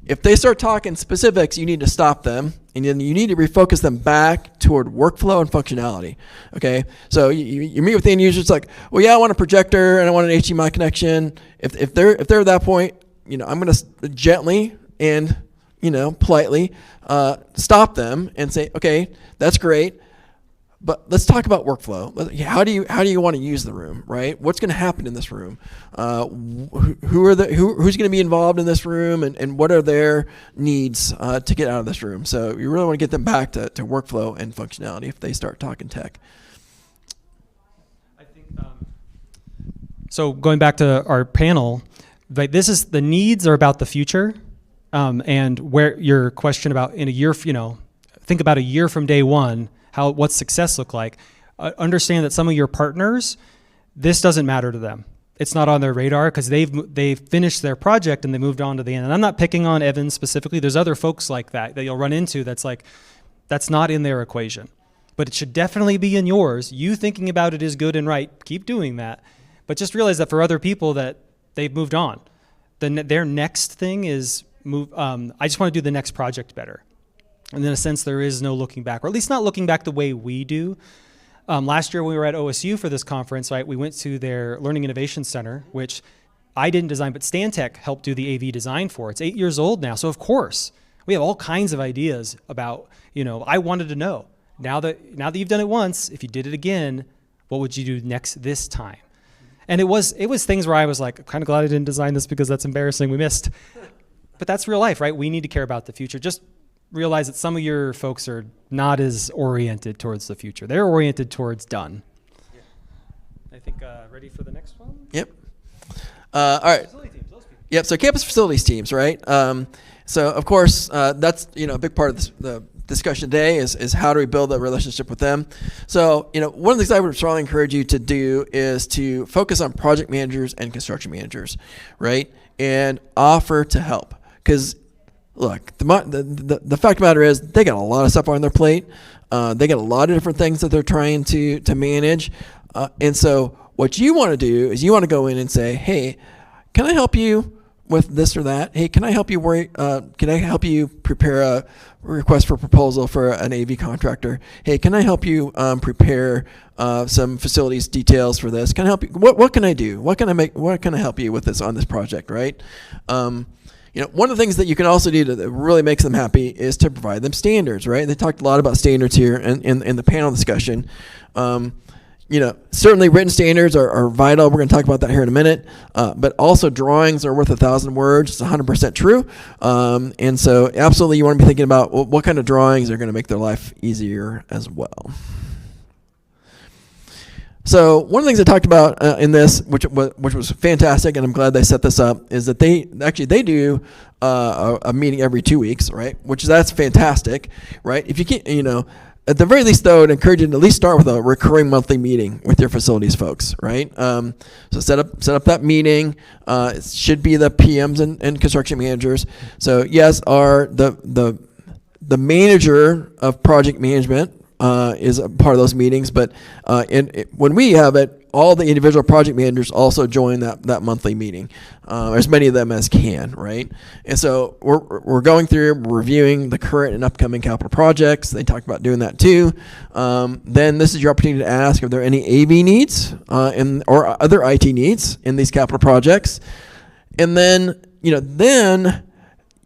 Speaker 1: If they start talking specifics, you need to stop them, and then you need to refocus them back toward workflow and functionality. Okay, so you meet with the end user. It's like, well, yeah, I want a projector and I want an HDMI connection. If they're at that point, I'm going to gently and politely stop them and say, okay, that's great, but let's talk about workflow. How do you want to use the room, right? What's going to happen in this room? Who's going to be involved in this room, and what are their needs to get out of this room? So you really want to get them back to workflow and functionality if they start talking tech.
Speaker 5: I think so. Going back to our panel, this is the needs are about the future, and where your question about in a year, think about a year from day one. What's success look like? Understand that some of your partners, this doesn't matter to them. It's not on their radar because they've finished their project and they moved on to the end. And I'm not picking on Evans specifically. There's other folks like that you'll run into that's not in their equation. But it should definitely be in yours. You thinking about it is good and right. Keep doing that. But just realize that for other people that they've moved on. Their next thing is I just want to do the next project better. And in a sense, there is no looking back, or at least not looking back the way we do. Last year when we were at OSU for this conference, right, we went to their Learning Innovation Center, which I didn't design, but Stantec helped do the AV design for. It's 8 years old now, so of course, we have all kinds of ideas about, I wanted to know. Now that you've done it once, if you did it again, what would you do next this time? And it was things where I was like, I'm kind of glad I didn't design this because that's embarrassing, we missed. But that's real life, right? We need to care about the future. Just realize that some of your folks are not as oriented towards the future. They're oriented towards done. Yeah. I think ready for the next one?
Speaker 1: Yep. All right.
Speaker 5: Facility teams, those people.
Speaker 1: Yep. So campus facilities teams, right? So of course, that's a big part of the discussion today is how do we build a relationship with them. So one of the things I would strongly encourage you to do is to focus on project managers and construction managers, right? And offer to help, because look, the fact of the matter is they got a lot of stuff on their plate. They got a lot of different things that they're trying to manage, and so what you want to do is you want to go in and say, hey, can I help you with this or that? Hey, can I help you can I help you prepare a request for proposal for an AV contractor? Hey, can I help you prepare some facilities details for this? Can I help you? What can I do? What can I help you with this on this project, right? One of the things that you can also do that really makes them happy is to provide them standards, right? They talked a lot about standards here in the panel discussion. Certainly written standards are vital. We're going to talk about that here in a minute. But also drawings are worth 1,000 words. It's 100% true. And so absolutely you want to be thinking about what kind of drawings are going to make their life easier as well. So one of the things I talked about in this, which was fantastic, and I'm glad they set this up, is that they do a meeting every 2 weeks, right? That's fantastic, right? If you can't, at the very least, though, I'd encourage you to at least start with a recurring monthly meeting with your facilities folks, right? So set up that meeting. It should be the PMs and construction managers. So yes, the manager of project management is a part of those meetings, but when we have it, all the individual project managers also join that monthly meeting, as many of them as can, right? And so we're going through, reviewing the current and upcoming capital projects. They talked about doing that too. Then this is your opportunity to ask if there are any AV needs or other IT needs in these capital projects. And then, then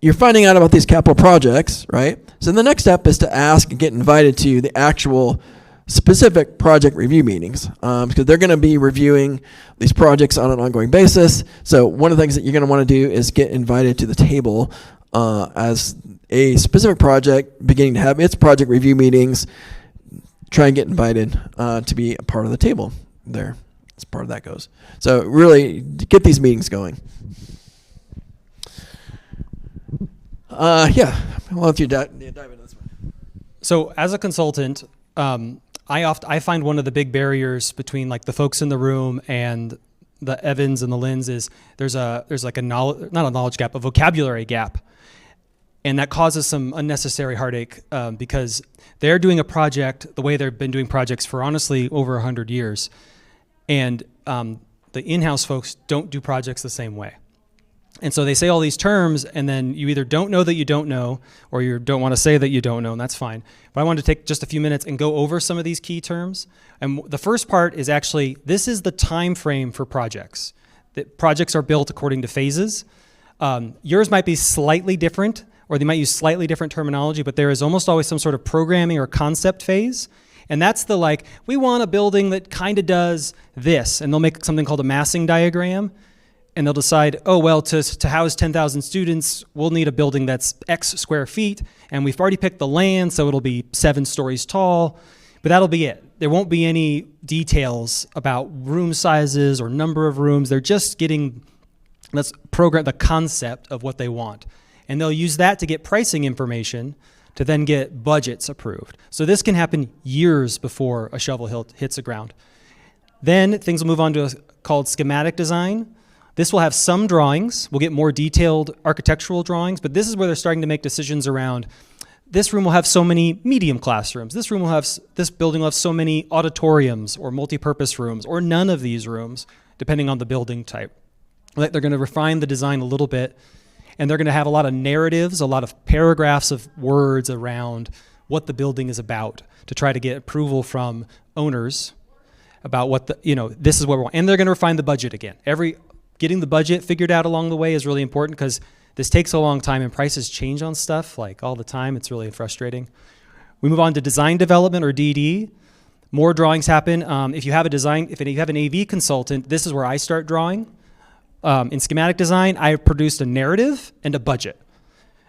Speaker 1: you're finding out about these capital projects, right? So the next step is to ask and get invited to the actual specific project review meetings, because they're going to be reviewing these projects on an ongoing basis. So one of the things that you're going to want to do is get invited to the table as a specific project beginning to have its project review meetings. Try and get invited to be a part of the table there as part of that goes. So really get these meetings going. Yeah, why don't you dive into this one?
Speaker 5: So as a consultant, I find one of the big barriers between like the folks in the room and the Evans and the Lynns is there's like a knowledge, not a knowledge gap, a vocabulary gap. And that causes some unnecessary heartache because they're doing a project the way they've been doing projects for honestly over 100 years. And the in-house folks don't do projects the same way. And so they say all these terms, and then you either don't know that you don't know, or you don't want to say that you don't know, and that's fine. But I wanted to take just a few minutes and go over some of these key terms. And the first part is actually, this is the time frame for projects. That projects are built according to phases. Yours might be slightly different, or they might use slightly different terminology, but there is almost always some sort of programming or concept phase. And that's the like, we want a building that kind of does this, and they'll make something called a massing diagram. And they'll decide, oh, well, to house 10,000 students, we'll need a building that's X square feet, and we've already picked the land, so it'll be 7 stories tall, but that'll be it. There won't be any details about room sizes or number of rooms. They're just getting, let's program the concept of what they want. And they'll use that to get pricing information to then get budgets approved. So this can happen years before a shovel hits the ground. Then things will move on to called schematic design. This will have some drawings. We'll get more detailed architectural drawings, but this is where they're starting to make decisions around this room will have so many medium classrooms. This building will have so many auditoriums or multi-purpose rooms, or none of these rooms, depending on the building type. They're going to refine the design a little bit, and they're going to have a lot of narratives, a lot of paragraphs of words around what the building is about to try to get approval from owners about what this is what we want. And they're going to refine the budget again. Getting the budget figured out along the way is really important because this takes a long time and prices change on stuff like all the time. It's really frustrating. We move on to design development or DD. More drawings happen. If you have an AV consultant, this is where I start drawing. In schematic design, I have produced a narrative and a budget.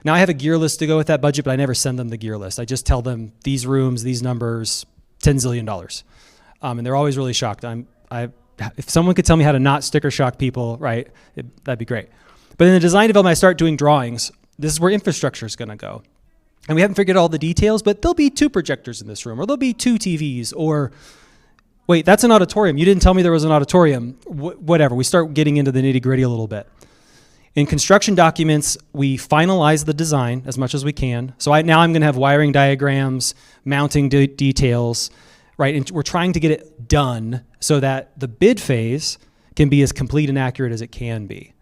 Speaker 5: Now I have a gear list to go with that budget, but I never send them the gear list. I just tell them these rooms, these numbers, $10 zillion. And they're always really shocked. If someone could tell me how to not sticker shock people, right, that'd be great. But in the design development, I start doing drawings. This is where infrastructure is going to go. And we haven't figured out all the details, but there'll be 2 projectors in this room, or there'll be 2 TVs, or wait, that's an auditorium. You didn't tell me there was an auditorium. Whatever. We start getting into the nitty-gritty a little bit. In construction documents, we finalize the design as much as we can. So now I'm going to have wiring diagrams, mounting details, right? And we're trying to get it done so that the bid phase can be as complete and accurate as it can be.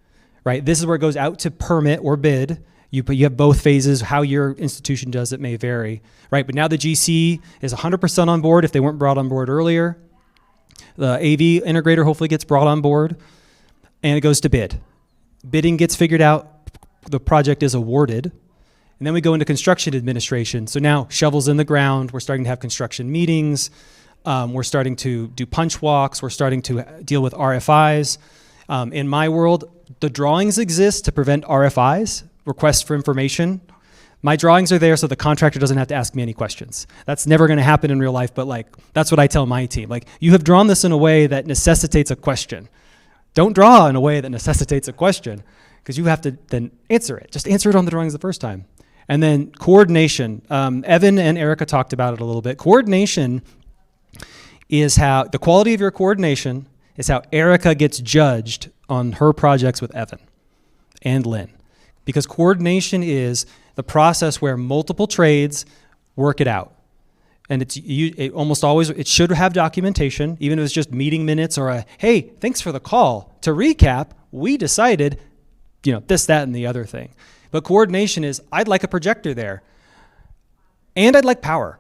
Speaker 5: Right, this is where it goes out to permit or bid. You have both phases. How your institution does it may vary, right? But now the GC is 100% on board if they weren't brought on board earlier. The AV integrator hopefully gets brought on board, and it goes to bid. Bidding gets figured out. The project is awarded, and then we go into construction administration. So now shovels in the ground. We're starting to have construction meetings. We're starting to do punch walks. We're starting to deal with RFIs. In my world, the drawings exist to prevent RFIs, requests for information. My drawings are there so the contractor doesn't have to ask me any questions. That's never going to happen in real life, but that's what I tell my team. You have drawn this in a way that necessitates a question. Don't draw in a way that necessitates a question, because you have to then answer it. Just answer it on the drawings the first time. And then coordination. Evan and Erika talked about it a little bit. Coordination is how the quality of your coordination is how Erika gets judged on her projects with Evan and Lynn. Because coordination is the process where multiple trades work it out. And it almost always, it should have documentation, even if it's just meeting minutes or hey, thanks for the call. To recap, we decided, this, that, and the other thing. But coordination is, I'd like a projector there. And I'd like power.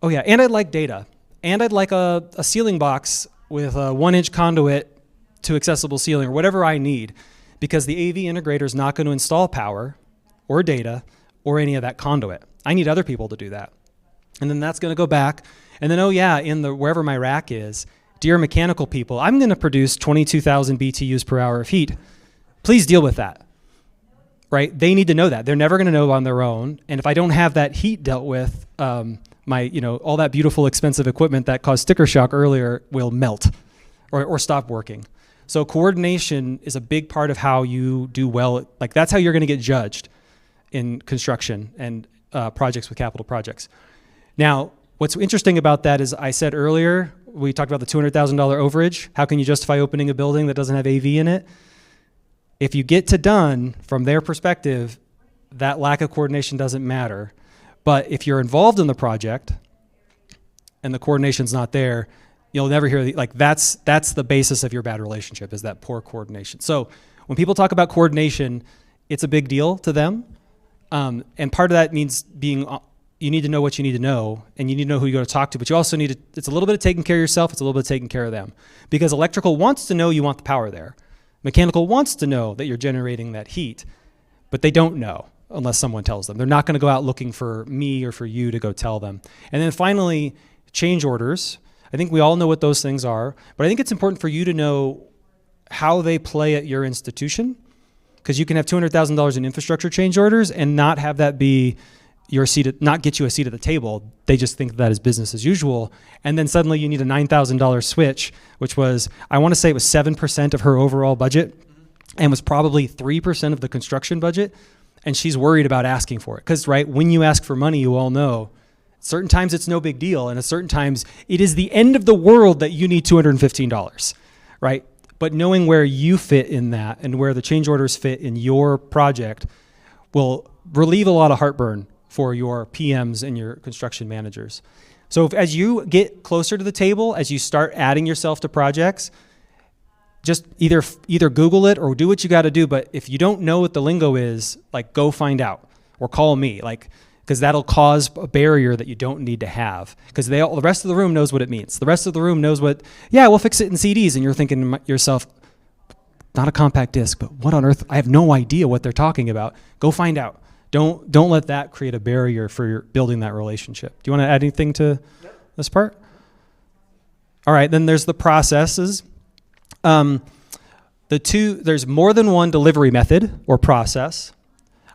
Speaker 5: Oh yeah, and I'd like data. And I'd like a ceiling box with a 1-inch conduit to accessible ceiling, or whatever I need, because the AV integrator is not going to install power or data or any of that conduit. I need other people to do that. And then that's going to go back. And then, wherever my rack is, dear mechanical people, I'm going to produce 22,000 BTUs per hour of heat. Please deal with that, right? They need to know that. They're never going to know on their own. And if I don't have that heat dealt with, all that beautiful expensive equipment that caused sticker shock earlier will melt or stop working. So coordination is a big part of how you do well. That's how you're going to get judged in construction and projects with capital projects. Now, what's interesting about that is I said earlier, we talked about the $200,000 overage. How can you justify opening a building that doesn't have AV in it? If you get to done, from their perspective, that lack of coordination doesn't matter. But if you're involved in the project and the coordination's not there, you'll never hear that's the basis of your bad relationship, is that poor coordination. So when people talk about coordination, it's a big deal to them. And part of that means you need to know what you need to know, and you need to know who you go to talk to, but you also it's a little bit of taking care of yourself, it's a little bit of taking care of them. Because electrical wants to know you want the power there. Mechanical wants to know that you're generating that heat, but they don't know unless someone tells them. They're not going to go out looking for me or for you to go tell them. And then finally, change orders. I think we all know what those things are, but I think it's important for you to know how they play at your institution, because you can have $200,000 in infrastructure change orders and not have that be your seat, not get you a seat at the table. They just think that is business as usual. And then suddenly you need a $9,000 switch, which was, I want to say it was 7% of her overall budget and was probably 3% of the construction budget. And she's worried about asking for it. Because, right, when you ask for money, you all know Certain times it's no big deal, and at certain times it is the end of the world that you need $215, right? But knowing where you fit in that and where the change orders fit in your project will relieve a lot of heartburn for your PMs and your construction managers. So as you get closer to the table, as you start adding yourself to projects, just either Google it or do what you got to do. But if you don't know what the lingo is, like, go find out or call me, like, because that'll cause a barrier that you don't need to have. Because the rest of the room knows what it means. The rest of the room knows yeah, we'll fix it in CDs. And you're thinking to yourself, not a compact disc, but what on earth? I have no idea what they're talking about. Go find out. Don't let that create a barrier for your building that relationship. Do you want to add anything to this part? All right, then there's the processes. There's more than one delivery method or process.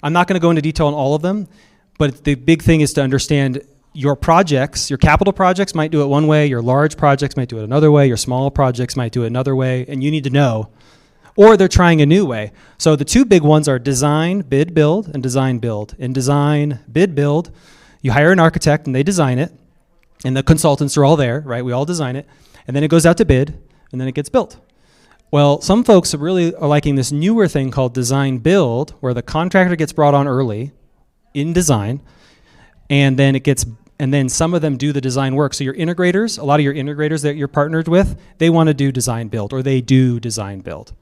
Speaker 5: I'm not going to go into detail on all of them, but the big thing is to understand your projects. Your capital projects might do it one way, your large projects might do it another way, your small projects might do it another way, and you need to know. Or they're trying a new way. So the two big ones are design, bid, build, and design, build. In design, bid, build, you hire an architect and they design it, and the consultants are all there, right? We all design it, and then it goes out to bid, and then it gets built. Well, some folks really are liking this newer thing called design build, where the contractor gets brought on early in design, and then some of them do the design work. So your integrators, a lot of your integrators that you're partnered with, they want to do design build, or they do design build,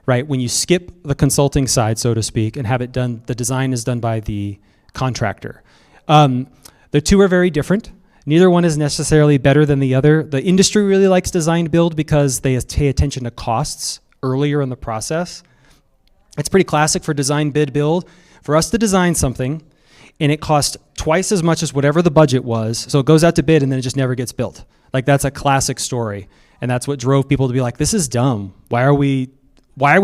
Speaker 5: right? When you skip the consulting side, so to speak, and have it done, the design is done by the contractor. The two are very different. Neither one is necessarily better than the other. The industry really likes design build because they pay attention to costs earlier in the process. It's pretty classic for design bid build. For us to design something, and it costs twice as much as whatever the budget was, so it goes out to bid and then it just never gets built. Like, that's a classic story, and that's what drove people to be like, this is dumb. Why are we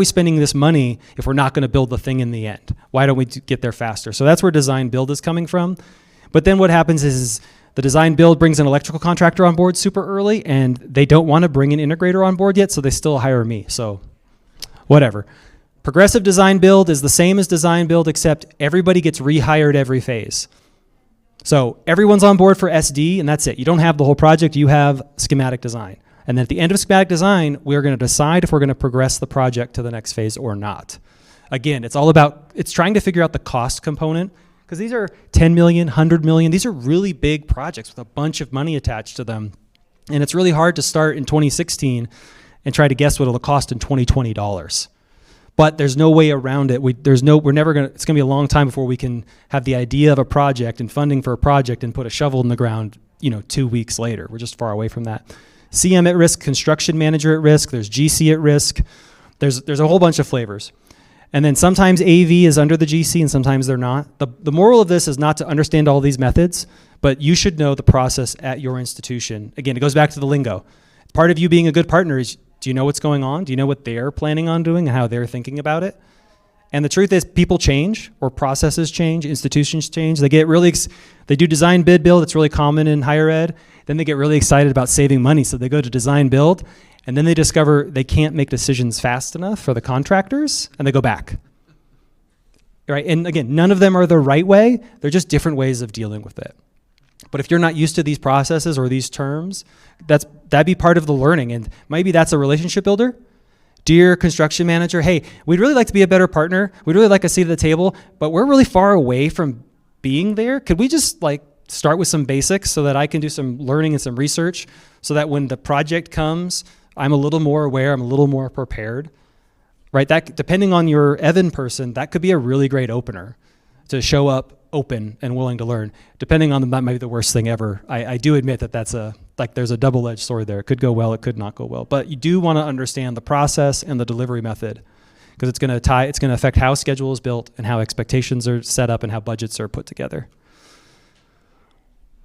Speaker 5: spending this money if we're not going to build the thing in the end? Why don't we get there faster? So that's where design build is coming from. But then what happens is the design build brings an electrical contractor on board super early, and they don't want to bring an integrator on board yet, so they still hire me. So whatever. Progressive design build is the same as design build, except everybody gets rehired every phase. So everyone's on board for SD, and that's it. You don't have the whole project, you have schematic design. And then at the end of schematic design, we're going to decide if we're going to progress the project to the next phase or not. Again, it's trying to figure out the cost component, because these are 10 million, 100 million. These are really big projects with a bunch of money attached to them. And it's really hard to start in 2016 and try to guess what it'll cost in 2020 dollars. But there's no way around it. It's going to be a long time before we can have the idea of a project and funding for a project and put a shovel in the ground, 2 weeks later. We're just far away from that. CM at risk, construction manager at risk, there's GC at risk. There's a whole bunch of flavors. And then sometimes AV is under the GC and sometimes they're not. The moral of this is not to understand all these methods, but you should know the process at your institution. Again, it goes back to the lingo. Part of you being a good partner is, do you know what's going on? Do you know what they're planning on doing and how they're thinking about it? And the truth is, people change, or processes change, institutions change. They do design bid build. It's really common in higher ed. Then they get really excited about saving money, so they go to design build, and then they discover they can't make decisions fast enough for the contractors, and they go back. Right? And again, none of them are the right way. They're just different ways of dealing with it. But if you're not used to these processes or these terms, that'd be part of the learning, and maybe that's a relationship builder. Dear construction manager, hey, we'd really like to be a better partner. We'd really like a seat at the table, but we're really far away from being there. Could we just start with some basics so that I can do some learning and some research so that when the project comes, I'm a little more aware, I'm a little more prepared, right? That, depending on your Evan person, that could be a really great opener to show up open and willing to learn. Depending on them, that might be the worst thing ever. I do admit that there's a double-edged sword there. It could go well, it could not go well. But you do want to understand the process and the delivery method, because it's going to affect how schedule is built and how expectations are set up and how budgets are put together.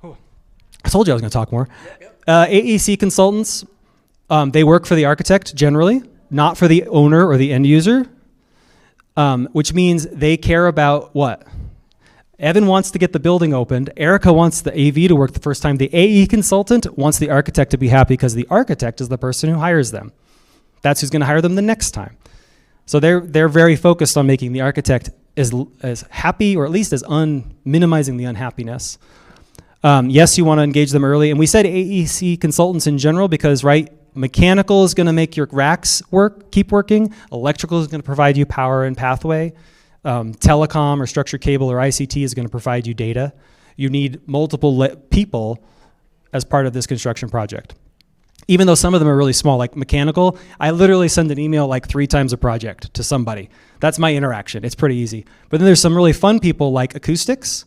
Speaker 5: Oh, I told you I was going to talk more. AEC consultants, they work for the architect generally, not for the owner or the end user, which means they care about what? Evan wants to get the building opened. Erika wants the AV to work the first time. The AE consultant wants the architect to be happy because the architect is the person who hires them. That's who's going to hire them the next time. So they're very focused on making the architect as happy, or at least as minimizing the unhappiness. Yes, you want to engage them early. And we said AEC consultants in general because, right, mechanical is going to make your racks keep working. Electrical is going to provide you power and pathway. Telecom or structured cable or ICT is going to provide you data. You need multiple people as part of this construction project. Even though some of them are really small, like mechanical, I literally send an email like 3 times a project to somebody. That's my interaction. It's pretty easy. But then there's some really fun people like acoustics.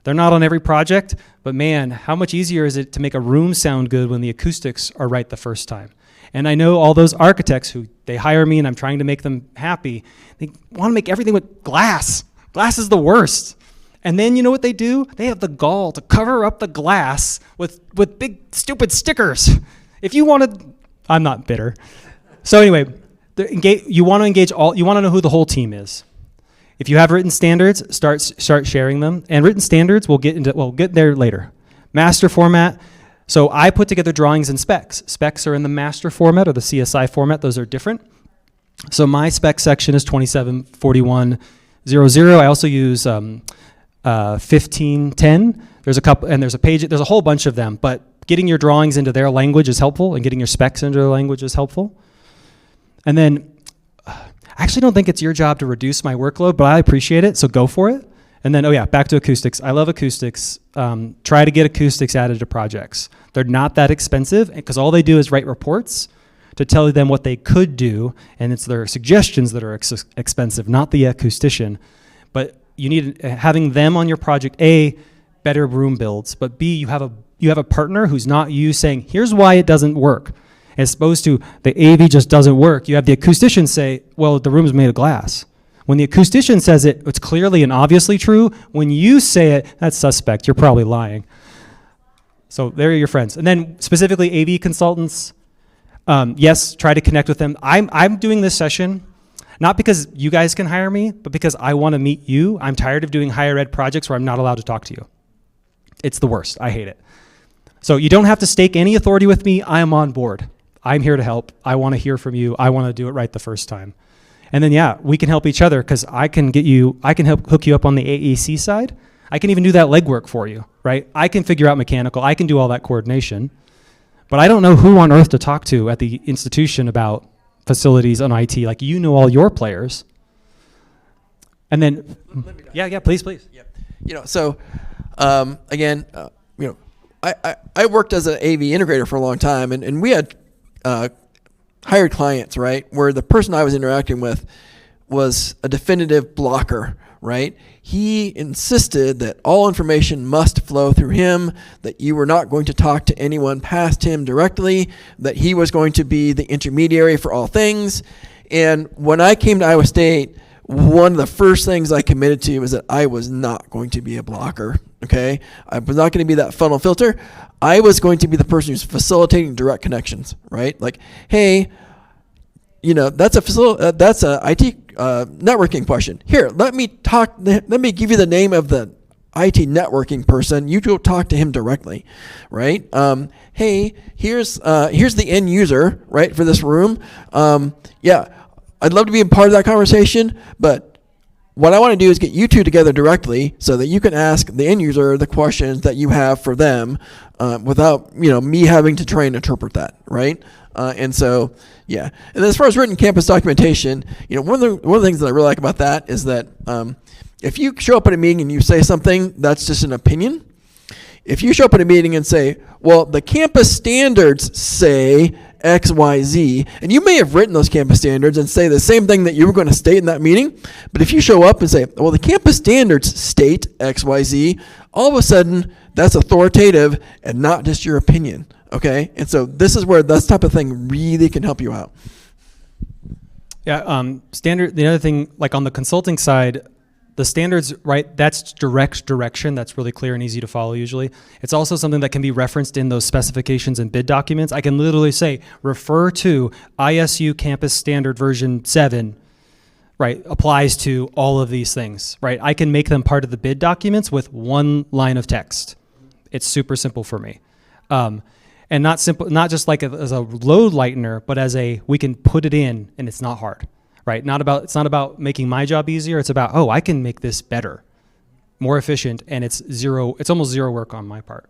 Speaker 5: They're not on every project, but man, how much easier is it to make a room sound good when the acoustics are right the first time? And I know all those architects who they hire me and I'm trying to make them happy. They want to make everything with glass. Glass is the worst. And then you know what they do? They have the gall to cover up the glass with big stupid stickers. If you want to, I'm not bitter. So anyway, you want to engage all. You want to know who the whole team is. If you have written standards, start sharing them. And written standards, we'll get there later. Master format. So I put together drawings and specs. Specs are in the master format or the CSI format. Those are different. So my spec section is 274100. I also use 1510. There's a couple, and there's a whole bunch of them. But getting your drawings into their language is helpful, and getting your specs into their language is helpful. And then, I actually don't think it's your job to reduce my workload, but I appreciate it, so go for it. And then, back to acoustics. I love acoustics. Try to get acoustics added to projects. They're not that expensive, because all they do is write reports to tell them what they could do, and it's their suggestions that are expensive, not the acoustician. But you need having them on your project, A, better room builds, but B, you have a partner who's not you saying, here's why it doesn't work. As opposed to the AV just doesn't work. You have the acoustician say, well, the room's made of glass. When the acoustician says it, it's clearly and obviously true. When you say it, that's suspect. You're probably lying. So there are your friends. And then specifically AV consultants, yes, try to connect with them. I'm doing this session not because you guys can hire me, but because I want to meet you. I'm tired of doing higher ed projects where I'm not allowed to talk to you. It's the worst. I hate it. So you don't have to stake any authority with me. I am on board. I'm here to help. I want to hear from you. I want to do it right the first time. And then, we can help each other because I can help hook you up on the AEC side. I can even do that legwork for you, right? I can figure out mechanical. I can do all that coordination. But I don't know who on earth to talk to at the institution about facilities on IT. Like, you know all your players. And then, please.
Speaker 1: Yep. Again, I worked as an AV integrator for a long time, and we had hired clients, right, where the person I was interacting with was a definitive blocker, right? He insisted that all information must flow through him, that you were not going to talk to anyone past him directly, that he was going to be the intermediary for all things. And when I came to Iowa State, one of the first things I committed to was that I was not going to be a blocker, okay? I was not going to be that funnel filter. I was going to be the person who's facilitating direct connections, right? Like, hey, that's a IT networking question. Here, let me give you the name of the IT networking person. You go talk to him directly, right? Hey, here's the end user, right, for this room. I'd love to be a part of that conversation, but what I want to do is get you two together directly so that you can ask the end user the questions that you have for them without me having to try and interpret that, right? And as far as written campus documentation, one of the things that I really like about that is that if you show up at a meeting and you say something that's just an opinion, if you show up at a meeting and say, well, the campus standards say X, Y, Z, and you may have written those campus standards and say the same thing that you were going to state in that meeting, but if you show up and say, well, the campus standards state X, Y, Z, all of a sudden that's authoritative and not just your opinion, okay? And so this is where this type of thing really can help you out.
Speaker 5: Standard. The other thing, like on the consulting side, the standards, right, that's direct direction. That's really clear and easy to follow usually. It's also something that can be referenced in those specifications and bid documents. I can literally say, refer to ISU Campus Standard version 7, right, applies to all of these things, right? I can make them part of the bid documents with one line of text. It's super simple for me. And not just like as a load lightener, but as we can put it in and it's not hard. Right, it's not about making my job easier. It's about, I can make this better, more efficient, and it's almost zero work on my part.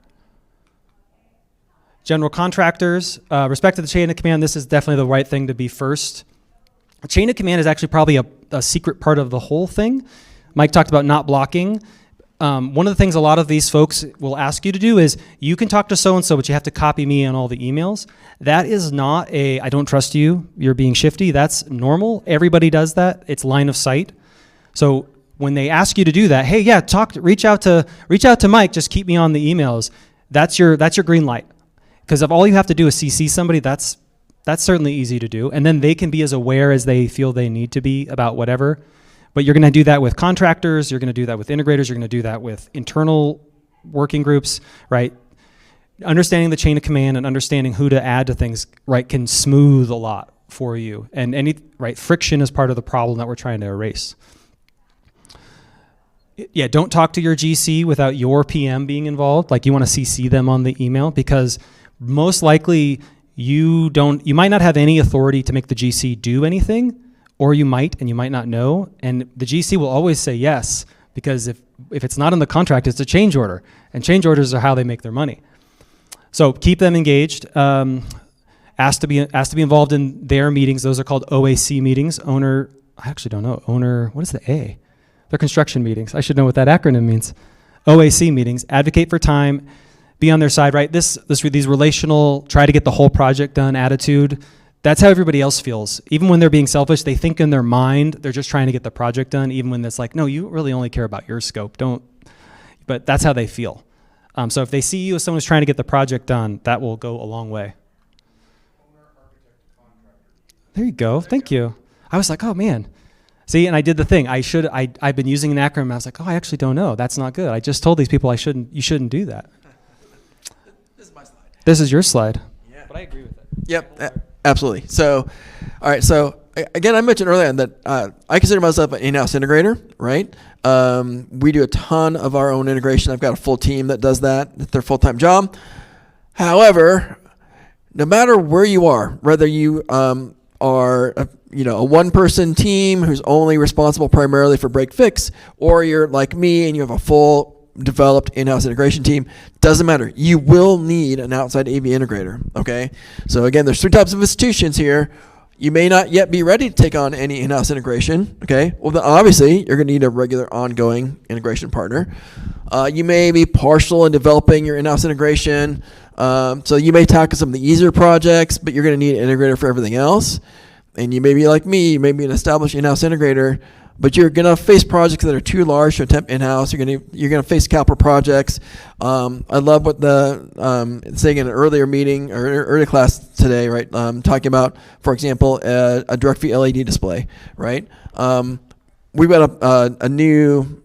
Speaker 5: General contractors, respect to the chain of command, this is definitely the right thing to be first. A chain of command is actually probably a secret part of the whole thing. Mike talked about not blocking. One of the things a lot of these folks will ask you to do is, you can talk to so-and-so, but you have to copy me on all the emails. That is not I don't trust you, you're being shifty. That's normal. Everybody does that. It's line of sight. So when they ask you to do that, hey, yeah, reach out to Mike, just keep me on the emails. That's your green light. Because if all you have to do is CC somebody, that's certainly easy to do. And then they can be as aware as they feel they need to be about whatever. But you're going to do that with contractors, you're going to do that with integrators, you're going to do that with internal working groups, right? Understanding the chain of command and understanding who to add to things, right, can smooth a lot for you. And friction is part of the problem that we're trying to erase. Yeah, don't talk to your GC without your PM being involved. Like, you want to CC them on the email, because most likely you might not have any authority to make the GC do anything, or you might, and you might not know. And the GC will always say yes, because if it's not in the contract, it's a change order, and change orders are how they make their money. So keep them engaged. Ask to be involved in their meetings. Those are called OAC meetings. I actually don't know. What is the A? They're construction meetings. I should know what that acronym means. OAC meetings. Advocate for time. Be on their side, right? These relational, try to get the whole project done attitude. That's how everybody else feels. Even when they're being selfish, they think in their mind they're just trying to get the project done, even when it's like, no, you really only care about your scope. But that's how they feel. So if they see you as someone who's trying to get the project done, that will go a long way. There you go. Thank you. I was like, oh man. See, and I did the thing. I've been using an acronym. I was like, oh, I actually don't know. That's not good. I just told these people you shouldn't do that.
Speaker 1: This is my slide.
Speaker 5: This is your slide.
Speaker 1: Yeah.
Speaker 5: But I agree with it.
Speaker 1: Yep, absolutely. So, all right. So again, I mentioned earlier that I consider myself an in-house integrator, right? We do a ton of our own integration. I've got a full team that does that. It's their full-time job. However, no matter where you are, whether you are a one-person team who's only responsible primarily for break fix, or you're like me and you have a full developed in-house integration team, doesn't matter. You will need an outside AV integrator, okay? So again, there's three types of institutions here. You may not yet be ready to take on any in-house integration, okay? Well, then obviously, you're going to need a regular ongoing integration partner. You may be partial in developing your in-house integration. So you may tackle some of the easier projects, but you're going to need an integrator for everything else. And you may be like me, you may be an established in-house integrator, but you're going to face projects that are too large to attempt in-house. You're going to face capital projects. I love what saying in an earlier meeting or earlier class today, right? Talking about, for example, a direct feed LED display, right? We've got a new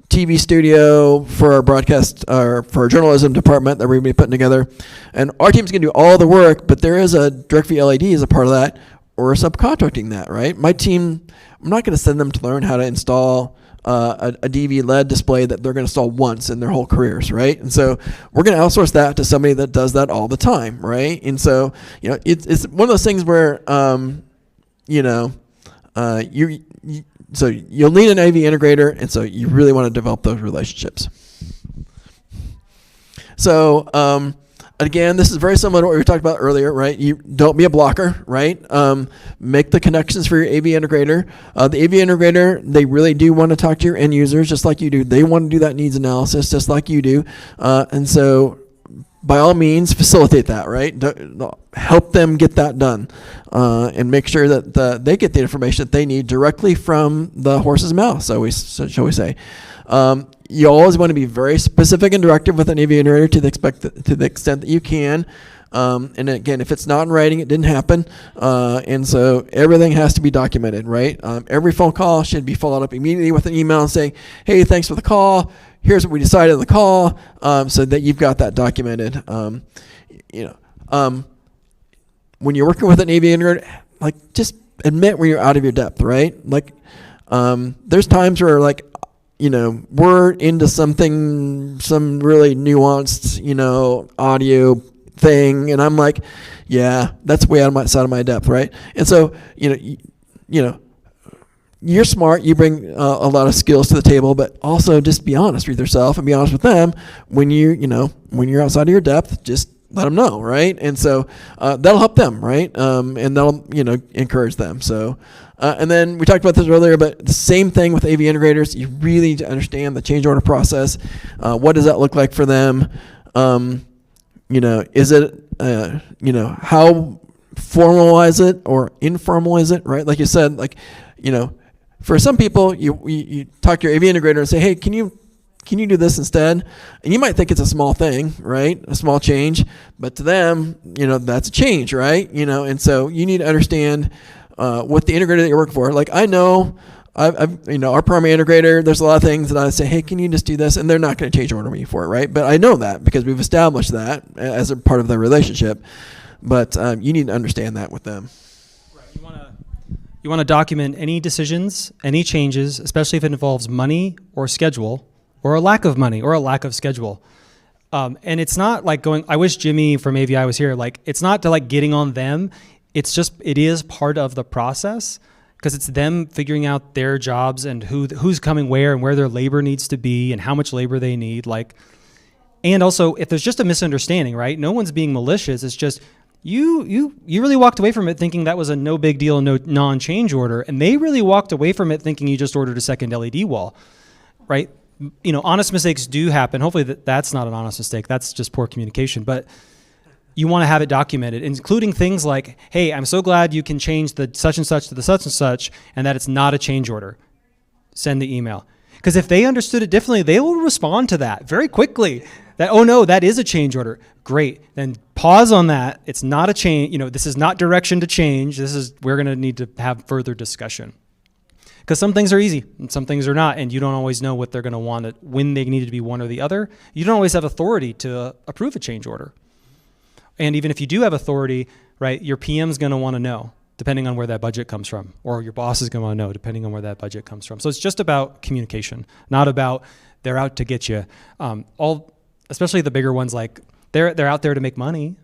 Speaker 1: TV studio for our broadcast or for our journalism department that we're going to be putting together, and our team's going to do all the work, but there is a direct feed LED as a part of that, or subcontracting that, right? My team, I'm not going to send them to learn how to install a DV LED display that they're going to install once in their whole careers, right? And so we're going to outsource that to somebody that does that all the time, right? And so it's one of those things where so you'll need an AV integrator, and so you really want to develop those relationships. So again, this is very similar to what we talked about earlier, right? You don't be a blocker, right? Make the connections for your AV integrator. The AV integrator, they really do want to talk to your end users just like you do. They want to do that needs analysis just like you do. And so by all means, facilitate that, right? Help them get that done, and make sure that they get the information that they need directly from the horse's mouth, shall we say. You always want to be very specific and directive with an AV integrator to the extent that you can. And again, if it's not in writing, it didn't happen. And so everything has to be documented, right? Every phone call should be followed up immediately with an email saying, hey, thanks for the call. Here's what we decided on the call, so that you've got that documented. When you're working with an AV integrator, like, just admit when you're out of your depth, right? Like, there's times where, like, we're into some really nuanced, audio thing, and I'm like, yeah, that's way out of my depth, right? And so, you're smart, you bring a lot of skills to the table, but also just be honest with yourself and be honest with them when when you're outside of your depth. Just let them know, right? And so that'll help them, right? And that'll encourage them. So and then we talked about this earlier, but the same thing with AV integrators. You really need to understand the change order process. What does that look like for them? Is it how formal is it or informal is it, right? Like you said, for some people, you talk to your AV integrator and say, hey, can you do this instead? And you might think it's a small thing, right? A small change, but to them, that's a change, right? And so you need to understand what the integrator that you're working for. Like I know, our primary integrator, there's a lot of things that I say, hey, can you just do this? And they're not going to change order me for it, right? But I know that because we've established that as a part of the relationship. But you need to understand that with them.
Speaker 5: You want to document any decisions, any changes, especially if it involves money or schedule, or a lack of money or a lack of schedule. And it's not like I wish Jimmy from AVI was here. Like, it's not to getting on them. It is part of the process because it's them figuring out their jobs and who's coming where and where their labor needs to be and how much labor they need. And also if there's just a misunderstanding, right? No one's being malicious. It's just, you really walked away from it thinking that was a no big deal, no non-change order, and they really walked away from it thinking you just ordered a second LED wall, right? Honest mistakes do happen. Hopefully that's not an honest mistake. That's just poor communication. But you want to have it documented, including things like, hey, I'm so glad you can change the such and such to the such and such, and that it's not a change order. Send the email. Because if they understood it differently, they will respond to that very quickly. That, oh no, that is a change order. Great. Then pause on that. It's not a change. This is not direction to change. We're going to need to have further discussion. Because some things are easy and some things are not, and you don't always know what they're going to want when they need to be one or the other. You don't always have authority to approve a change order. And even if you do have authority, right, your PM's going to want to know, depending on where that budget comes from, or your boss is going to want to know, depending on where that budget comes from. So it's just about communication, not about they're out to get you. Especially the bigger ones, they're out there to make money,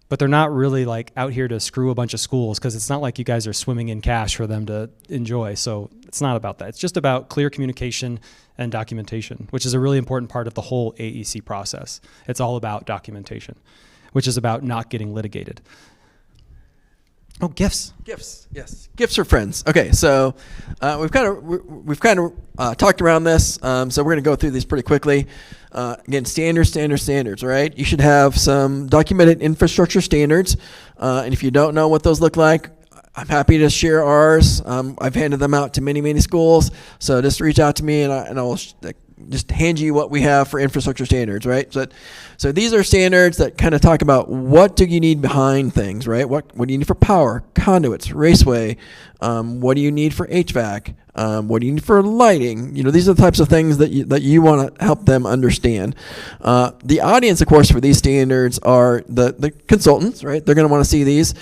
Speaker 5: but they're not really out here to screw a bunch of schools, because it's not like you guys are swimming in cash for them to enjoy. So it's not about that. It's just about clear communication and documentation, which is a really important part of the whole AEC process. It's all about documentation, which is about not getting litigated. Oh, gifts.
Speaker 1: Gifts, yes. Gifts are friends. Okay, so we've kind of talked around this, so we're going to go through these pretty quickly. Again, standards, right? You should have some documented infrastructure standards, and if you don't know what those look like, I'm happy to share ours. I've handed them out to many schools, so just reach out to me, and I will just hand you what we have for infrastructure standards, right? So these are standards that kind of talk about what do you need behind things, right? What do you need for power, conduits, raceway? What do you need for HVAC? What do you need for lighting? These are the types of things that you want to help them understand. The audience, of course, for these standards are the consultants, right? They're going to want to see these.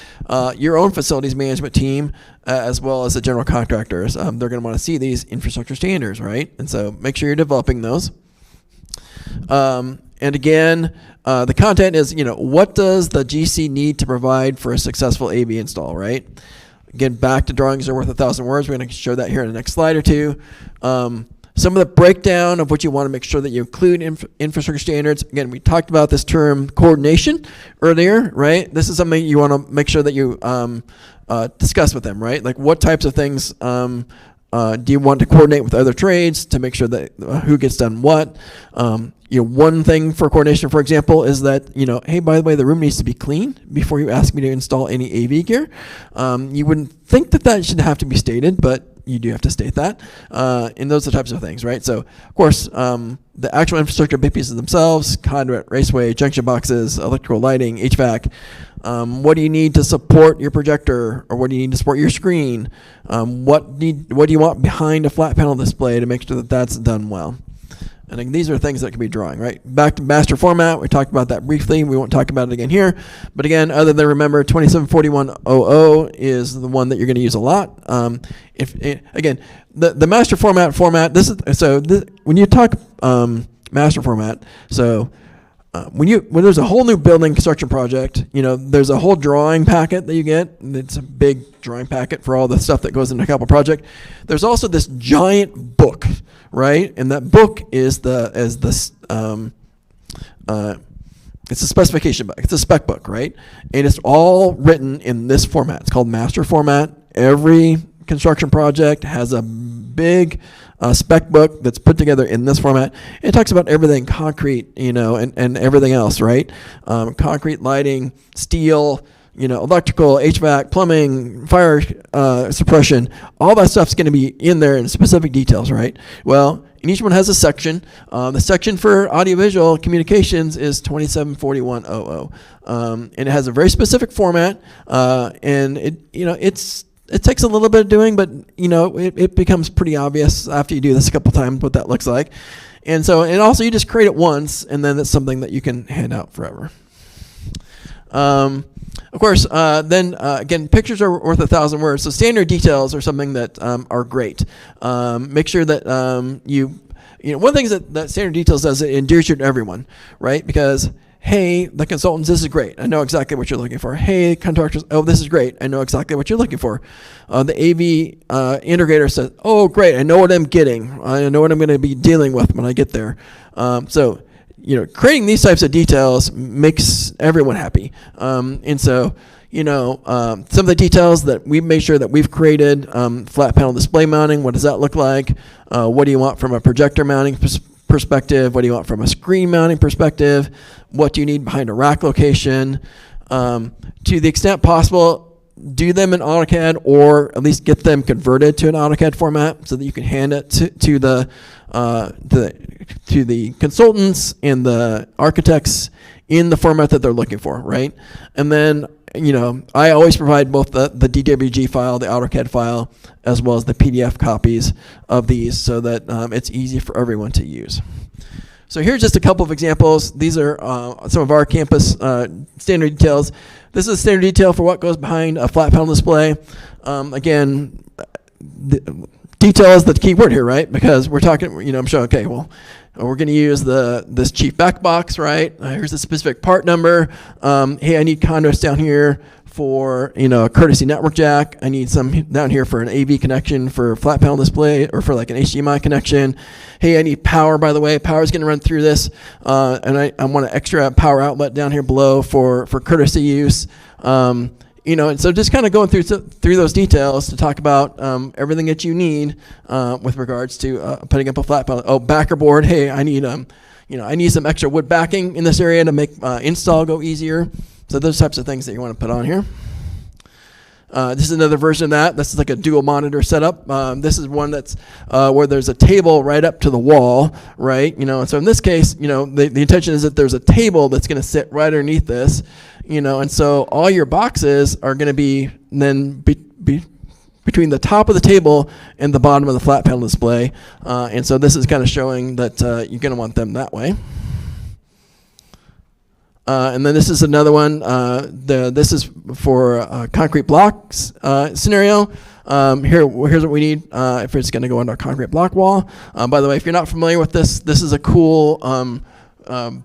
Speaker 1: Your own facilities management team, as well as the general contractors, they're going to want to see these infrastructure standards, right? And so make sure you're developing those. And again, the content is, what does the GC need to provide for a successful AV install, right? Again, back to drawings are worth 1,000 words. We're going to show that here in the next slide or two. Some of the breakdown of what you want to make sure that you include infrastructure standards. Again, we talked about this term coordination earlier, right? This is something you want to make sure that you discuss with them, right? Like what types of things do you want to coordinate with other trades to make sure that who gets done what? One thing for coordination, for example, is that, hey, by the way, the room needs to be clean before you ask me to install any AV gear. You wouldn't think that should have to be stated, but you do have to state that. And those are the types of things, right? So, of course, the actual infrastructure big pieces themselves, conduit, raceway, junction boxes, electrical lighting, HVAC. What do you need to support your projector, or what do you need to support your screen? What do you want behind a flat panel display to make sure that that's done well? And again, these are things that can be drawing, right? Back to master format, we talked about that briefly. We won't talk about it again here. But again, other than remember, 274100 is the one that you're going to use a lot. Again, the master format, when you talk master format, so when there's a whole new building construction project, there's a whole drawing packet that you get. And it's a big drawing packet for all the stuff that goes into a capital project. There's also this giant book, right? And that book is it's a specification book. It's a spec book, right? And it's all written in this format. It's called master format. Every construction project has a big spec book that's put together in this format. It talks about everything concrete, and everything else, right? Concrete, lighting, steel, electrical, HVAC, plumbing, fire suppression. All that stuff's going to be in there in specific details, right? Well, and each one has a section. The section for audiovisual communications is 274100, and it has a very specific format. And it takes a little bit of doing, but it becomes pretty obvious after you do this a couple times what that looks like. And also you just create it once, and then it's something that you can hand out forever. Of course, again, pictures are worth 1,000 words. So standard details are something that are great. Make sure that one of the things that standard details does, it endears you to everyone, right? Because, hey, the consultants, this is great. I know exactly what you're looking for. Hey, contractors, oh, this is great. I know exactly what you're looking for. The AV integrator says, oh, great. I know what I'm getting. I know what I'm going to be dealing with when I get there. Creating these types of details makes everyone happy. Some of the details that we've made sure that we've created, flat panel display mounting, what does that look like? What do you want from a projector mounting perspective? What do you want from a screen mounting perspective? What do you need behind a rack location? To the extent possible, do them in AutoCAD, or at least get them converted to an AutoCAD format so that you can hand it to the consultants and the architects in the format that they're looking for, right? And then, I always provide both the DWG file, the AutoCAD file, as well as the PDF copies of these so that it's easy for everyone to use. So here's just a couple of examples. These are some of our campus standard details. This is a standard detail for what goes behind a flat panel display. Again, detail is the key word here, right? Because we're talking, I'm showing, okay, well, we're going to use this chief back box, right? Here's the specific part number. Hey, I need conduits down here for a courtesy network jack. I need some down here for an AV connection for flat panel display or for like an HDMI connection. Hey, I need power, by the way. Power is going to run through this, and I want an extra power outlet down here below for courtesy use. And so just kind of going through those details to talk about everything that you need with regards to putting up a flat panel. Oh, backer board. Hey, I need I need some extra wood backing in this area to make install go easier. So those types of things that you want to put on here. This is another version of that. This is like a dual monitor setup. This is one that's where there's a table right up to the wall, right? And so in this case, the intention is that there's a table that's going to sit right underneath this, and so all your boxes are going to be then between the top of the table and the bottom of the flat panel display. And so this is kind of showing that you're going to want them that way. And then this is another one. This is for concrete blocks scenario. Here's what we need if it's going to go under a concrete block wall. By the way, if you're not familiar with this is a cool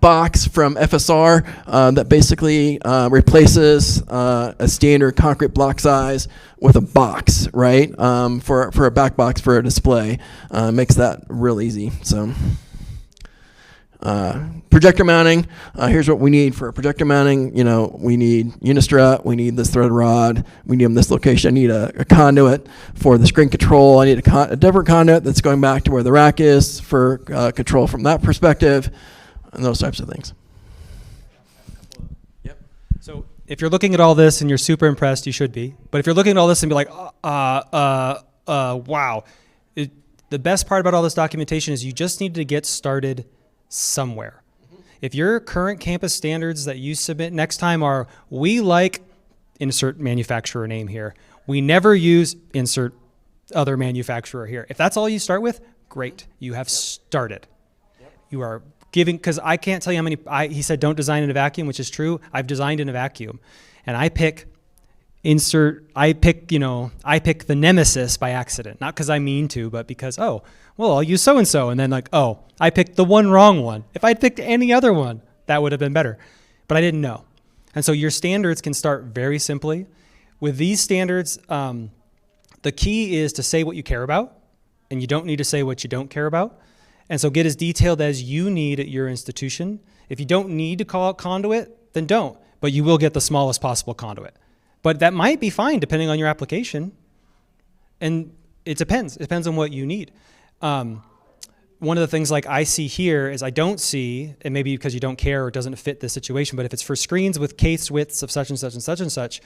Speaker 1: box from FSR that basically replaces a standard concrete block size with a box, right? For a back box for a display. Makes that real easy. So. Projector mounting, here's what we need for projector mounting. We need unistrut, we need this thread rod, we need them this location. I need a conduit for the screen control. I need a different conduit that's going back to where the rack is for control from that perspective, and those types of things.
Speaker 5: Yep. So if you're looking at all this and you're super impressed, you should be. But if you're looking at all this and be like, wow. The best part about all this documentation is you just need to get started somewhere. If your current campus standards that you submit next time are, we like, insert manufacturer name here, we never use, insert other manufacturer here. If that's all you start with, great. You have started. You are giving, because I can't tell you how many, he said don't design in a vacuum, which is true. I've designed in a vacuum. And I pick the nemesis by accident. Not because I mean to, but because, I'll use so-and-so. And then I picked the one wrong one. If I'd picked any other one, that would have been better. But I didn't know. And so your standards can start very simply. With these standards, the key is to say what you care about, and you don't need to say what you don't care about. And so get as detailed as you need at your institution. If you don't need to call out conduit, then don't, but you will get the smallest possible conduit. But that might be fine depending on your application. And it depends. It depends on what you need. One of the things like I see here is I don't see, and maybe because you don't care or it doesn't fit the situation, but if it's for screens with case widths of such and such and such and such,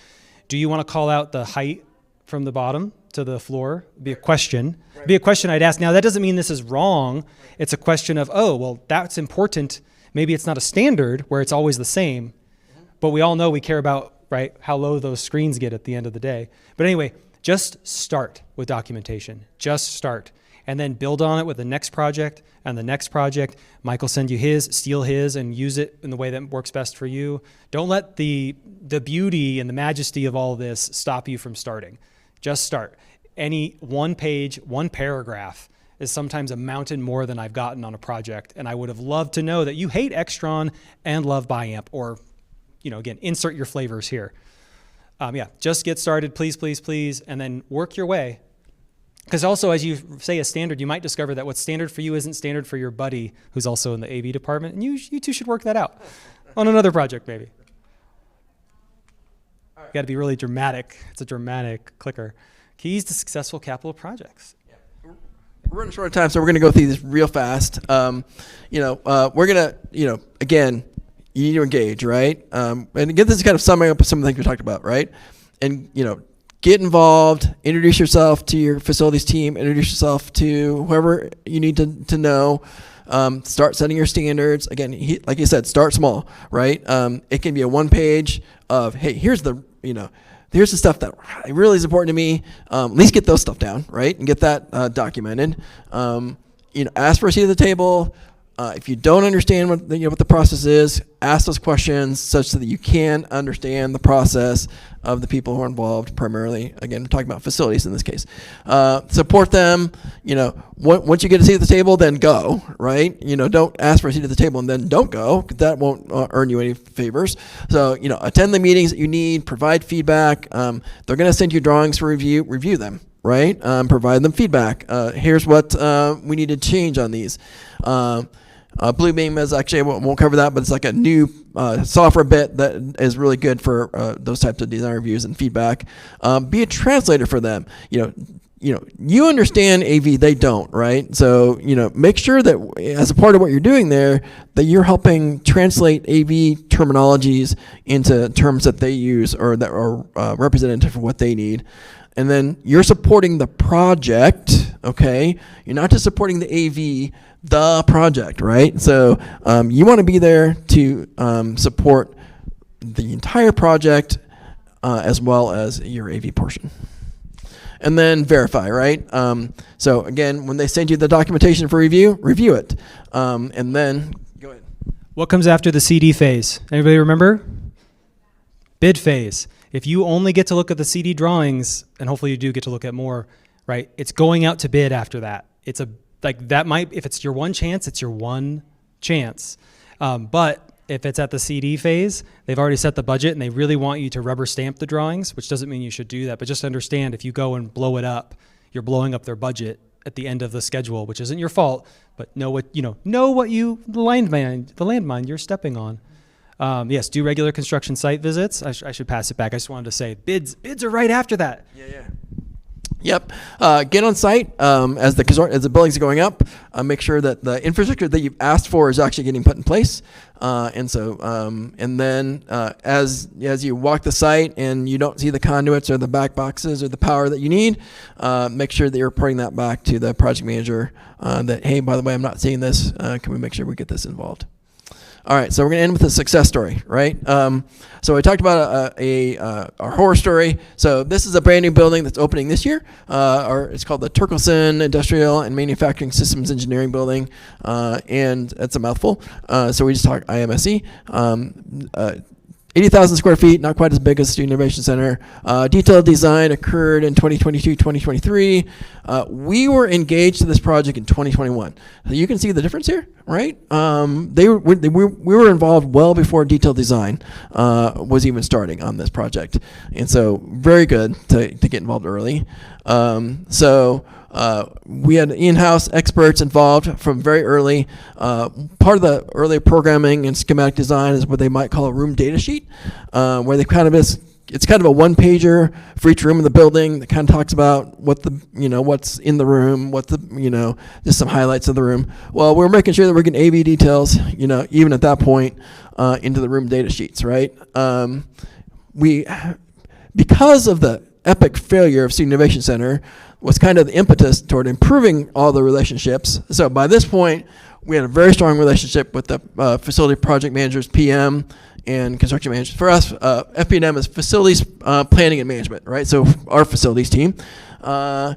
Speaker 5: do you want to call out the height from the bottom to the floor? It'd be a question. It'd be a question I'd ask. Now, that doesn't mean this is wrong. It's a question of, oh, well, that's important. Maybe it's not a standard where it's always the same, but we all know we care about, right, how low those screens get at the end of the day. But anyway, just start with documentation. Just start. And then build on it with the next project and the next project. Mike will send you his, steal his, and use it in the way that works best for you. Don't let the beauty and the majesty of all this stop you from starting. Just start. Any one page, one paragraph is sometimes a mountain more than I've gotten on a project. And I would have loved to know that you hate Extron and love BiAmp, or, you know, again, insert your flavors here. Yeah, just get started, please, please, please, and then work your way. Because also, as you say a standard, you might discover that what's standard for you isn't standard for your buddy who's also in the AV department, and you two should work that out on another project maybe. You got to be really dramatic. It's a dramatic clicker. Keys to successful capital projects.
Speaker 1: We're running short of time, so we're going to go through this real fast. We're going to, again, you need to engage, right? And again, this is kind of summing up some of the things we talked about, right? And, get involved, introduce yourself to your facilities team, introduce yourself to whoever you need to know. Start setting your standards. Again, like you said, start small, right? It can be a one page of, hey, here's the stuff that really is important to me. At least get those stuff down, right? And get that documented. Ask for a seat at the table. If you don't understand what the process is, ask those questions such that you can understand the process of the people who are involved. Primarily, again, we're talking about facilities in this case. Support them. Once you get a seat at the table, then go. Right? Don't ask for a seat at the table and then don't go. 'Cause that won't earn you any favors. So attend the meetings that you need. Provide feedback. They're going to send you drawings for review. Review them. Right? Provide them feedback. Here's what we need to change on these. Bluebeam is actually, I won't cover that, but it's like a new software bit that is really good for those types of design reviews and feedback. Be a translator for them. You understand AV, they don't, right? So, make sure that as a part of what you're doing there, that you're helping translate AV terminologies into terms that they use or that are representative of what they need. And then you're supporting the project, okay? You're not just supporting the AV, the project, right? So you want to be there to support the entire project as well as your AV portion. And then verify, right? So again, when they send you the documentation for review, review it. And then, go ahead.
Speaker 5: What comes after the CD phase? Anybody remember? Bid phase. If you only get to look at the CD drawings, and hopefully you do get to look at more, right? It's going out to bid after that. If it's your one chance, it's your one chance. But if it's at the CD phase, they've already set the budget and they really want you to rubber stamp the drawings, which doesn't mean you should do that, but just understand if you go and blow it up, you're blowing up their budget at the end of the schedule, which isn't your fault, but know what the landmine you're stepping on. Yes, do regular construction site visits. I should pass it back. I just wanted to say bids are right after that.
Speaker 1: Yeah. Yep. Get on site as the buildings are going up. Make sure that the infrastructure that you've asked for is actually getting put in place. And then as you walk the site and you don't see the conduits or the back boxes or the power that you need, make sure that you're reporting that back to the project manager. That, hey, by the way, I'm not seeing this. Can we make sure we get this involved? All right, so we're going to end with a success story, right? So I talked about our horror story. So this is a brand new building that's opening this year. It's called the Turkelson Industrial and Manufacturing Systems Engineering Building, and it's a mouthful. So we just talk IMSE. 80,000 square feet, not quite as big as Student Innovation Center. Detailed design occurred in 2022, 2023. We were engaged to this project in 2021. So you can see the difference here, right? We were involved well before detailed design was even starting on this project. And so very good to get involved early. We had in-house experts involved from very early. Part of the early programming and schematic design is what they might call a room data sheet, where they it's kind of a one-pager for each room in the building that kind of talks about what what's in the room, just some highlights of the room. Well, we're making sure that we're getting AV details, even at that point, into the room data sheets, right? Because of the epic failure of Student Innovation Center, was kind of the impetus toward improving all the relationships. So by this point, we had a very strong relationship with the facility project managers, PM, and construction managers. For us, FP&M is facilities planning and management, right? So our facilities team. So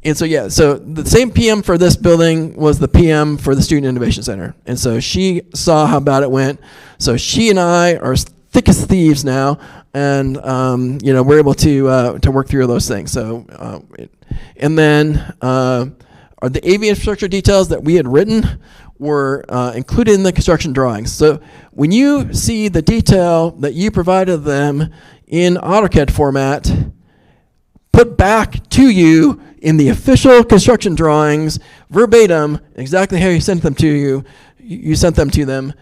Speaker 1: the same PM for this building was the PM for the Student Innovation Center. And so she saw how bad it went. So she and I are thick as thieves now, and we're able to work through those things. So, and then the AV infrastructure details that we had written were included in the construction drawings. So when you see the detail that you provided them in AutoCAD format, put back to you in the official construction drawings, verbatim, exactly how you sent them to you sent them to them,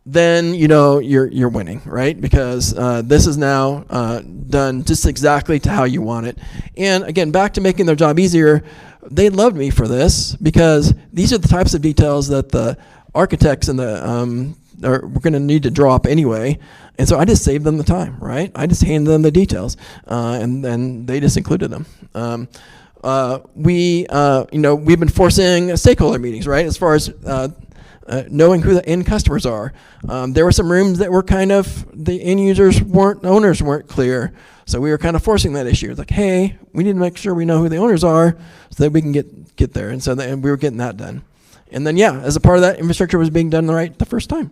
Speaker 1: then you're winning, right? Because this is now done just exactly to how you want it. And again, back to making their job easier, they loved me for this because these are the types of details that the architects and we're going to need to draw up anyway. And so I just saved them the time, right? I just handed them the details, and then they just included them. We've been forcing stakeholder meetings, right? As far as knowing who the end customers are. There were some rooms that were kind of, the end owners weren't clear. So we were kind of forcing that issue. It's like, hey, we need to make sure we know who the owners are so that we can get there. And so we were getting that done. And then, as a part of that, infrastructure was being done right the first time.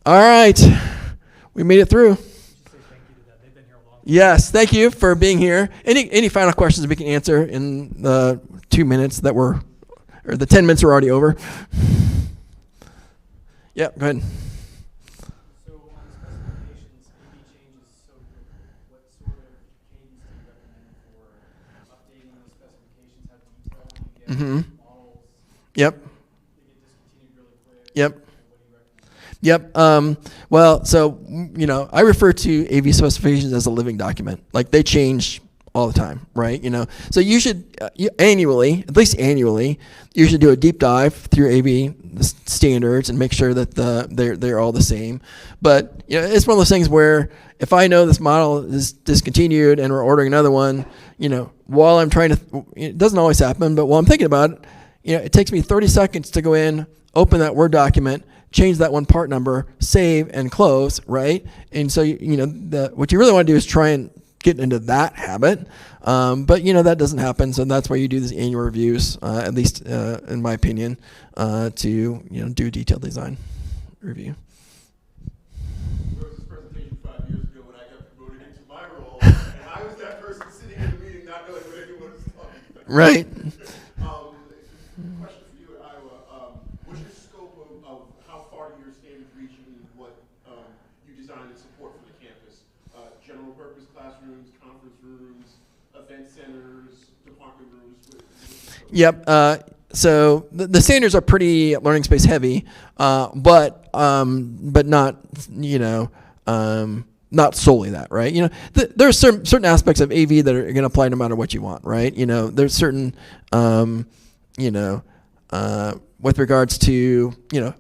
Speaker 1: All right. We made it through. Yes, thank you for being here. Any final questions we can answer in the 2 minutes that or the 10 minutes are already over? Yeah, go ahead.
Speaker 5: So on specifications, AV changes so quickly. What sort of cadence do you recommend for updating those specifications? How detailed do you get?
Speaker 1: Mm-hmm.
Speaker 5: Models?
Speaker 1: Yep.
Speaker 5: They get discontinued really quick.
Speaker 1: Yep.
Speaker 5: What do you recommend?
Speaker 1: Yep. I refer to AV specifications as a living document. Like they change all the time, right? So you should annually, at least annually, you should do a deep dive through AV standards and make sure that they're all the same. But it's one of those things where if I know this model is discontinued and we're ordering another one, while I'm trying to, it doesn't always happen, but while I'm thinking about it, it takes me 30 seconds to go in, open that Word document, change that one part number, save and close, right? And so what you really want to do is try and get into that habit, but that doesn't happen. So that's why you do these annual reviews, at least in my opinion, to do detailed design review.
Speaker 10: There was this presentation 5 years ago when I got promoted into my role, and I was that person sitting in the meeting not knowing what anyone was talking about.
Speaker 1: Right.
Speaker 10: Question for you at Iowa. What's your scope of how far do your standards reach in what you designed and support for the campus? General purpose classrooms, conference rooms, event centers, department rooms?
Speaker 1: Yep. So the standards are pretty learning space heavy, but not not solely that, right? There are certain aspects of AV that are going to apply no matter what you want, right? There's certain with regards to,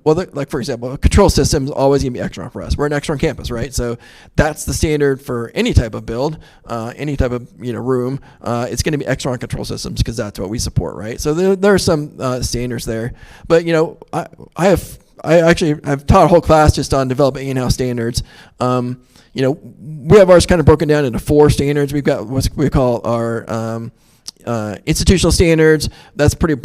Speaker 1: like for example, control systems always going to be Extron for us. We're an Extron campus, right? So that's the standard for any type of build, any type of room. It's going to be Extron control systems because that's what we support, right? So there are some standards there, but I've taught a whole class just on developing in-house standards. We have ours kind of broken down into 4 standards. We've got what we call our institutional standards. That's pretty broad.